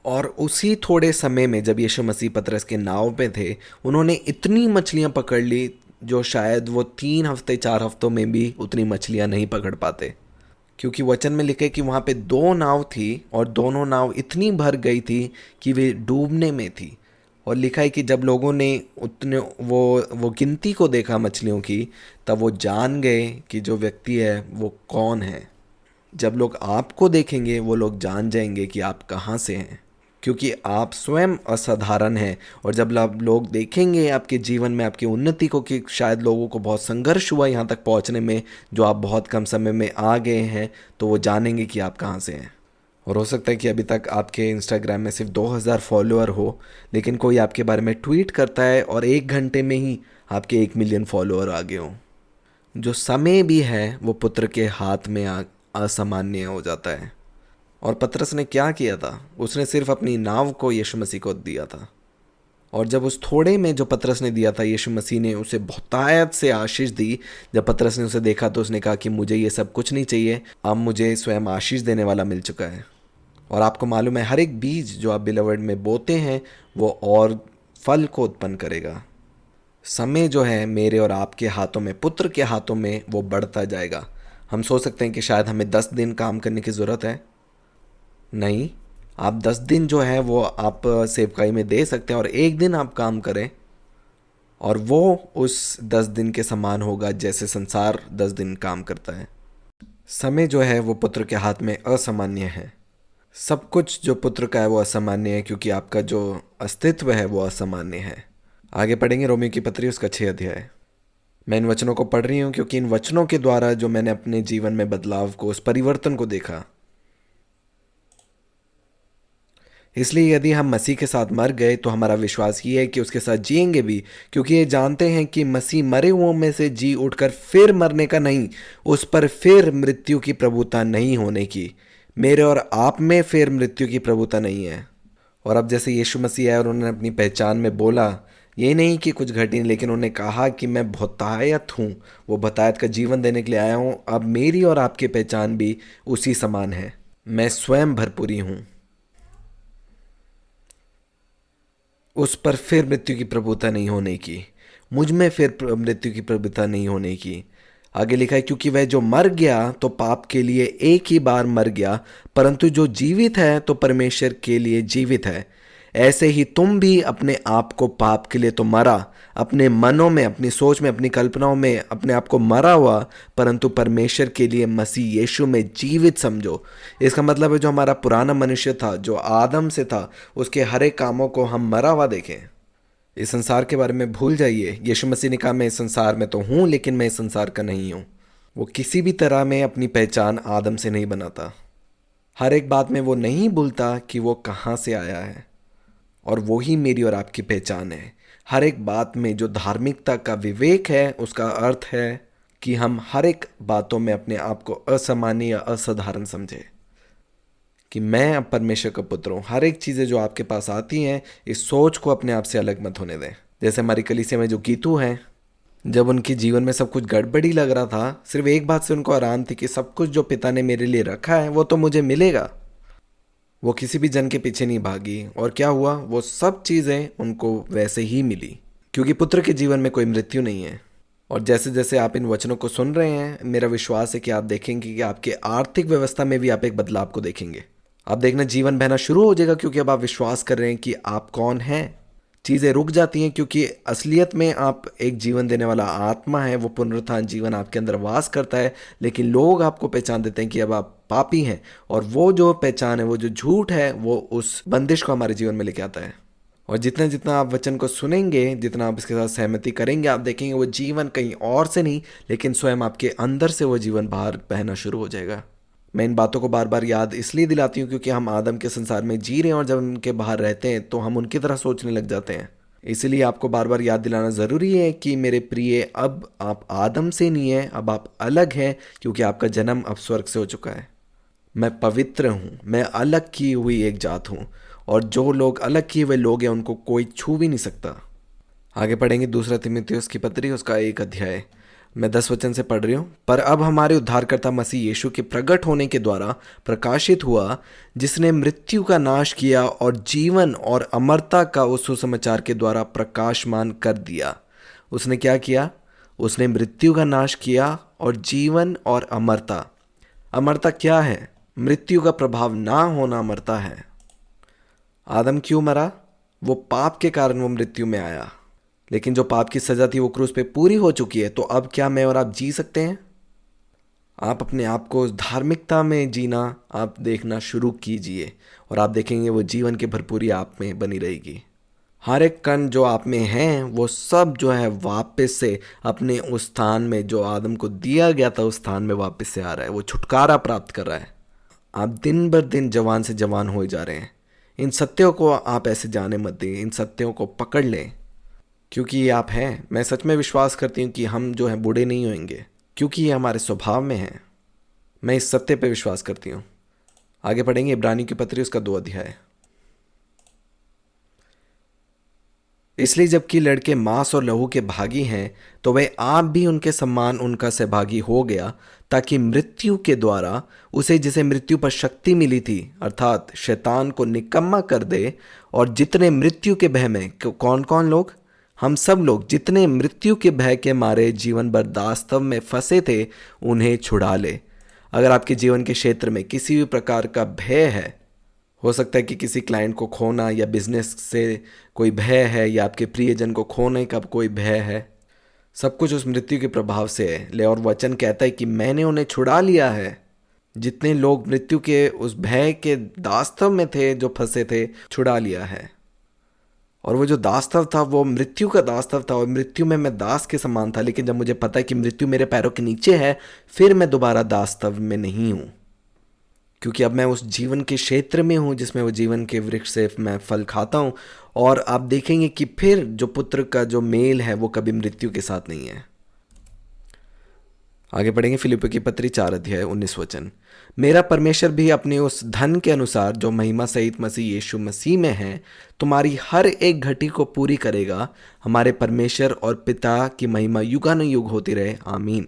और उसी थोड़े समय में जब यीशु मसीह पतरस के नाव पे थे, उन्होंने इतनी मछलियाँ पकड़ ली जो शायद वो 3 हफ्ते 4 हफ्तों में भी उतनी मछलियाँ नहीं पकड़ पाते। क्योंकि वचन में लिखे कि वहाँ पे 2 नाव थी और दोनों नाव इतनी भर गई थी कि वे डूबने में थी। और लिखा है कि जब लोगों ने उतने वो गिनती को देखा मछलियों की, तब वो जान गए कि जो व्यक्ति है वो कौन है। जब लोग आपको देखेंगे वो लोग जान जाएंगे कि आप कहाँ से हैं, क्योंकि आप स्वयं असाधारण हैं। और जब लोग देखेंगे आपके जीवन में आपकी उन्नति को, कि शायद लोगों को बहुत संघर्ष हुआ यहाँ तक पहुँचने में, जो आप बहुत कम समय में आ गए हैं, तो वो जानेंगे कि आप कहाँ से हैं। और हो सकता है कि अभी तक आपके इंस्टाग्राम में सिर्फ 2000 फॉलोअर हो, लेकिन कोई आपके बारे में ट्वीट करता है और 1 घंटे में ही आपके 1 मिलियन फॉलोअर आ गए हों। जो समय भी है वो पुत्र के हाथ में असामान्य हो जाता है। और पतरस ने क्या किया था? उसने सिर्फ अपनी नाव को यीशु मसीह को दिया था। और जब उस थोड़े में जो पतरस ने दिया था, यीशु मसीह ने उसे बहुतायत से आशीष दी। जब पतरस ने उसे देखा तो उसने कहा कि मुझे ये सब कुछ नहीं चाहिए, अब मुझे स्वयं आशीष देने वाला मिल चुका है। और आपको मालूम है, हर एक बीज जो आप बिलवर्ड में बोते हैं वो और फल को उत्पन्न करेगा। समय जो है मेरे और आपके हाथों में, पुत्र के हाथों में, वो बढ़ता जाएगा। हम सोच सकते हैं कि शायद हमें 10 दिन काम करने की ज़रूरत है। नहीं, आप 10 दिन जो है वो आप सेवकाई में दे सकते हैं, और 1 दिन आप काम करें और वो उस 10 दिन के समान होगा जैसे संसार 10 दिन काम करता है। समय जो है वो पुत्र के हाथ में असामान्य है। सब कुछ जो पुत्र का है वो असामान्य है, क्योंकि आपका जो अस्तित्व है वो असामान्य है। आगे पढ़ेंगे रोमियो की पत्री, उसका 6 अध्याय। मैं इन वचनों को पढ़ रही हूँ क्योंकि इन वचनों के द्वारा जो मैंने अपने जीवन में बदलाव को, उस परिवर्तन को देखा। इसलिए यदि हम मसीह के साथ मर गए तो हमारा विश्वास ये है कि उसके साथ जिएंगे भी, क्योंकि ये जानते हैं कि मसीह मरे हुओं में से जी उठकर फिर मरने का नहीं, उस पर फिर मृत्यु की प्रभुता नहीं होने की। मेरे और आप में फिर मृत्यु की प्रभुता नहीं है। और अब जैसे यीशु मसीह आए और उन्होंने अपनी पहचान में बोला, ये नहीं कि कुछ घटी नहीं, लेकिन उन्होंने कहा कि मैं बहुतायत हूँ, वो बहुतायत का जीवन देने के लिए आया हूँ। अब मेरी और आपकी पहचान भी उसी समान है, मैं स्वयं भरपूरी हूँ। उस पर फिर मृत्यु की प्रभुता नहीं होने की, मुझ में फिर मृत्यु की प्रभुता नहीं होने की। आगे लिखा है, क्योंकि वह जो मर गया तो पाप के लिए एक ही बार मर गया, परंतु जो जीवित है तो परमेश्वर के लिए जीवित है। ऐसे ही तुम भी अपने आप को पाप के लिए तो मरा, अपने मनों में, अपनी सोच में, अपनी कल्पनाओं में अपने आप को मरा हुआ, परंतु परमेश्वर के लिए मसीह यीशु में जीवित समझो। इसका मतलब है जो हमारा पुराना मनुष्य था, जो आदम से था, उसके हर एक कामों को हम मरा हुआ देखें। इस संसार के बारे में भूल जाइए। यीशु मसीह ने कहा, मैं इस संसार में तो हूँ लेकिन मैं इस संसार का नहीं हूँ। वो किसी भी तरह में अपनी पहचान आदम से नहीं बनाता। हर एक बात में वो नहीं भूलता कि वो कहाँ से आया है, और वो ही मेरी और आपकी पहचान है। हर एक बात में जो धार्मिकता का विवेक है, उसका अर्थ है कि हम हर एक बातों में अपने आप को असामान्य या असाधारण समझे कि मैं अब परमेश्वर का पुत्र हूँ। हर एक चीज़ें जो आपके पास आती हैं, इस सोच को अपने आप से अलग मत होने दें। जैसे हमारी कलीसिया में जो गीतू हैं, जब उनके जीवन में सब कुछ गड़बड़ी लग रहा था, सिर्फ एक बात से उनको आराम थी कि सब कुछ जो पिता ने मेरे लिए रखा है वो तो मुझे मिलेगा। वो किसी भी जन के पीछे नहीं भागी, और क्या हुआ, वो सब चीज़ें उनको वैसे ही मिली, क्योंकि पुत्र के जीवन में कोई मृत्यु नहीं है। और जैसे जैसे आप इन वचनों को सुन रहे हैं, मेरा विश्वास है कि आप देखेंगे कि आपके आर्थिक व्यवस्था में भी आप एक बदलाव को देखेंगे। आप देखना जीवन बहना शुरू हो जाएगा, क्योंकि अब आप विश्वास कर रहे हैं कि आप कौन हैं। चीज़ें रुक जाती हैं, क्योंकि असलियत में आप एक जीवन देने वाला आत्मा है, वो पुनरुत्थान जीवन आपके अंदर वास करता है। लेकिन लोग आपको पहचान देते हैं कि अब आप पापी हैं, और वो जो पहचान है, वो जो झूठ है, वो उस बंदिश को हमारे जीवन में लेके आता है। और जितना जितना आप वचन को सुनेंगे, जितना आप इसके साथ सहमति करेंगे, आप देखेंगे वो जीवन कहीं और से नहीं, लेकिन स्वयं आपके अंदर से वो जीवन बाहर बहना शुरू हो जाएगा। मैं इन बातों को बार बार याद इसलिए दिलाती हूँ क्योंकि हम आदम के संसार में जी रहे हैं, और जब उनके बाहर रहते हैं तो हम उनकी तरह सोचने लग जाते हैं। इसलिए आपको बार बार याद दिलाना ज़रूरी है कि मेरे प्रिय, अब आप आदम से नहीं हैं, अब आप अलग हैं, क्योंकि आपका जन्म अब स्वर्ग से हो चुका है। मैं पवित्र हूँ, मैं अलग की हुई एक जात हूँ, और जो लोग अलग किए हुए लोग हैं उनको कोई छू भी नहीं सकता। आगे पढ़ेंगे 2 तीमुथियुस की पत्री, उसका 1 अध्याय। मैं 10 वचन से पढ़ रही हूँ। पर अब हमारे उद्धारकर्ता मसीह यीशु के प्रकट होने के द्वारा प्रकाशित हुआ, जिसने मृत्यु का नाश किया और जीवन और अमरता का उस सुसमाचार के द्वारा प्रकाशमान कर दिया। उसने क्या किया? उसने मृत्यु का नाश किया और जीवन और अमरता। अमरता क्या है? मृत्यु का प्रभाव ना होना अमरता है। आदम क्यों मरा? वो पाप के कारण वो मृत्यु में आया, लेकिन जो पाप की सज़ा थी वो क्रूस पे पूरी हो चुकी है। तो अब क्या मैं और आप जी सकते हैं? आप अपने आप को धार्मिकता में जीना आप देखना शुरू कीजिए, और आप देखेंगे वो जीवन की भरपूरी आप में बनी रहेगी। हर एक कण जो आप में है, वो सब जो है वापस से अपने उस स्थान में जो आदम को दिया गया था, उस स्थान में वापस से आ रहा है। वो छुटकारा प्राप्त कर रहा है। आप दिन बर दिन जवान से जवान हो जा रहे हैं। इन सत्यों को आप ऐसे जाने मत दें, इन सत्यों को पकड़ लें, क्योंकि ये आप हैं। मैं सच में विश्वास करती हूँ कि हम जो हैं बूढ़े नहीं होंगे, क्योंकि ये हमारे स्वभाव में है। मैं इस सत्य पे विश्वास करती हूँ। आगे पढ़ेंगे इब्रानियों की पत्री, उसका 2 अध्याय। इसलिए जबकि लड़के मांस और लहू के भागी हैं, तो वह आप भी उनके समान उनका सहभागी हो गया, ताकि मृत्यु के द्वारा उसे जिसे मृत्यु पर शक्ति मिली थी, अर्थात शैतान को निकम्मा कर दे, और जितने मृत्यु के भय में, कौन कौन लोग? हम सब लोग जितने मृत्यु के भय के मारे जीवन भर दास्तव में फंसे थे, उन्हें छुड़ा ले। अगर आपके जीवन के क्षेत्र में किसी भी प्रकार का भय है, हो सकता है कि किसी क्लाइंट को खोना, या बिजनेस से कोई भय है, या आपके प्रियजन को खोने का कोई भय है, सब कुछ उस मृत्यु के प्रभाव से है। ले और वचन कहता है कि मैंने उन्हें छुड़ा लिया है। जितने लोग मृत्यु के उस भय के दास्तव में थे, जो फंसे थे, छुड़ा लिया है। और वो जो दास्तव था, वो मृत्यु का दास्तव था, और मृत्यु में मैं दास के समान था। लेकिन जब मुझे पता है कि मृत्यु मेरे पैरों के नीचे है, फिर मैं दोबारा दास्तव में नहीं हूँ। क्योंकि अब मैं उस जीवन के क्षेत्र में हूँ जिसमें वो जीवन के वृक्ष से मैं फल खाता हूँ। और आप देखेंगे कि फिर जो पुत्र का जो मेल है वो कभी मृत्यु के साथ नहीं है। आगे पढ़ेंगे फिलिप्पियों की पत्री 4:19। मेरा परमेश्वर भी अपने उस धन के अनुसार जो महिमा सहित मसीह यीशु मसीह में है तुम्हारी हर एक घटी को पूरी करेगा। हमारे परमेश्वर और पिता की महिमा युगानुयुग होती रहे, आमीन।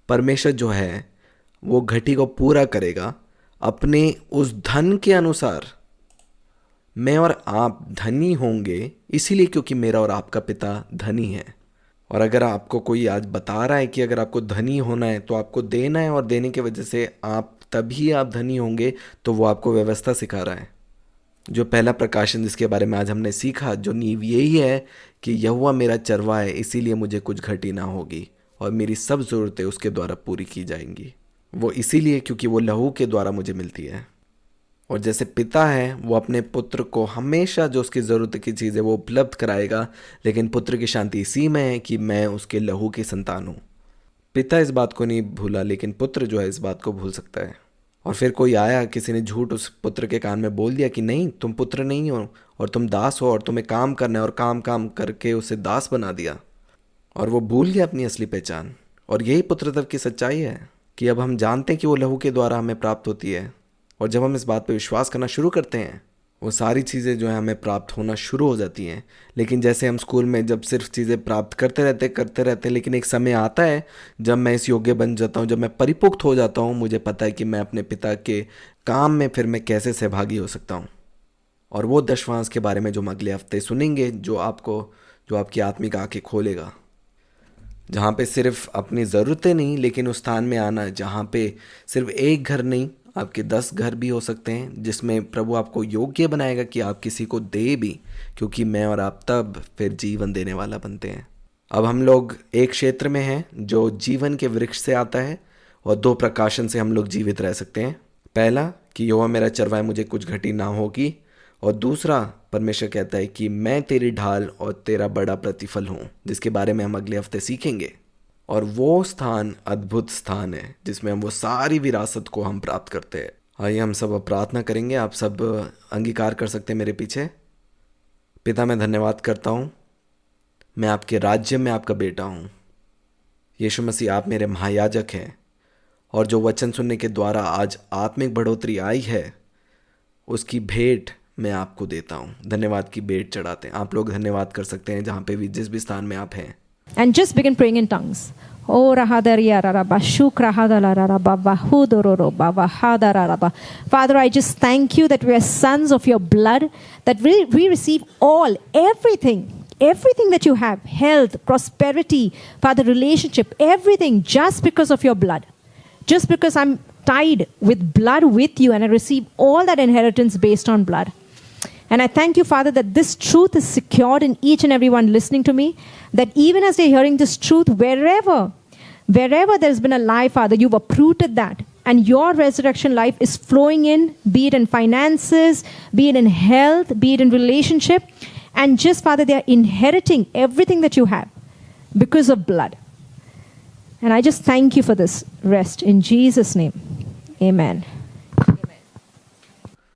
परमेश्वर जो है वो घटी को पूरा करेगा अपने उस धन के अनुसार। मैं और आप धनी होंगे इसीलिए क्योंकि मेरा और आपका पिता धनी है। और अगर आपको कोई आज बता रहा है कि अगर आपको धनी होना है तो आपको देना है और देने की वजह से आप तभी आप धनी होंगे, तो वो आपको व्यवस्था सिखा रहा है। जो पहला प्रकाशन जिसके बारे में आज हमने सीखा, जो नींव यही है कि यहोवा मेरा चरवाहा है इसीलिए मुझे कुछ घटी ना होगी और मेरी सब ज़रूरतें उसके द्वारा पूरी की जाएंगी। वो इसीलिए क्योंकि वो लहू के द्वारा मुझे मिलती है। और जैसे पिता है वो अपने पुत्र को हमेशा जो उसकी ज़रूरत की चीज़ है वो उपलब्ध कराएगा, लेकिन पुत्र की शांति इसी में है कि मैं उसके लहू की संतान हूँ। पिता इस बात को नहीं भूला, लेकिन पुत्र जो है इस बात को भूल सकता है। और फिर कोई आया, किसी ने झूठ उस पुत्र के कान में बोल दिया कि नहीं तुम पुत्र नहीं हो और तुम दास हो और तुम्हें काम करना है, और काम करके उसे दास बना दिया और वो भूल गया अपनी असली पहचान। और यही पुत्रत्व की सच्चाई है कि अब हम जानते हैं कि वो लहू के द्वारा हमें प्राप्त होती है। और जब हम इस बात पर विश्वास करना शुरू करते हैं वो सारी चीज़ें जो है हमें प्राप्त होना शुरू हो जाती हैं। लेकिन जैसे हम स्कूल में जब सिर्फ चीज़ें प्राप्त करते रहते हैं, लेकिन एक समय आता है जब मैं इस योग्य बन जाता हूँ, जब मैं परिपुक्त हो जाता हूँ, मुझे पता है कि मैं अपने पिता के काम में फिर मैं कैसे सहभागी हो सकता हूँ। और वो दशवांश के बारे में जो हम अगले हफ्ते सुनेंगे, जो आपकी आत्मिक आंखें खोलेगा, जहाँ पे सिर्फ अपनी ज़रूरतें नहीं लेकिन उस स्थान में आना जहाँ पे सिर्फ एक घर नहीं आपके 10 घर भी हो सकते हैं, जिसमें प्रभु आपको योग्य बनाएगा कि आप किसी को दे भी, क्योंकि मैं और आप तब फिर जीवन देने वाला बनते हैं। अब हम लोग एक क्षेत्र में हैं जो जीवन के वृक्ष से आता है और 2 प्रकाशन से हम लोग जीवित रह सकते हैं। पहला कि यहोवा मेरा चरवाहा मुझे कुछ घटी ना होगी, और दूसरा परमेश्वर कहता है कि मैं तेरी ढाल और तेरा बड़ा प्रतिफल हूँ, जिसके बारे में हम अगले हफ्ते सीखेंगे। और वो स्थान अद्भुत स्थान है जिसमें हम वो सारी विरासत को हम प्राप्त करते हैं। आइए हम सब प्रार्थना करेंगे। आप सब अंगीकार कर सकते हैं मेरे पीछे। पिता, मैं धन्यवाद करता हूँ, मैं आपके राज्य में आपका बेटा हूँ। यीशु मसीह आप मेरे महायाजक हैं, और जो वचन सुनने के द्वारा आज आत्मिक बढ़ोतरी आई है उसकी भेंट मैं आपको देता हूँ। धन्यवाद की भेंट चढ़ाते हैं। आप लोग धन्यवाद कर सकते हैं जहाँ पे भी, जिस भी स्थान में आप हैं। And just begin praying in tongues. Oh, rahadariararaba, shukrahadalararaba, vahudororoba, vahadararaba. Father, I just thank you that we are sons of your blood, that we receive everything that you have, health, prosperity, Father, relationship, everything just because of your blood. Just because I'm tied with blood with you and I receive all that inheritance based on blood. And I thank you, Father, that this truth is secured in each and every one listening to me, that even as they're hearing this truth, wherever there's been a lie, Father, you've uprooted that. And your resurrection life is flowing in, be it in finances, be it in health, be it in relationship. And just, Father, they are inheriting everything that you have because of blood. And I just thank you for this rest in Jesus' name. Amen.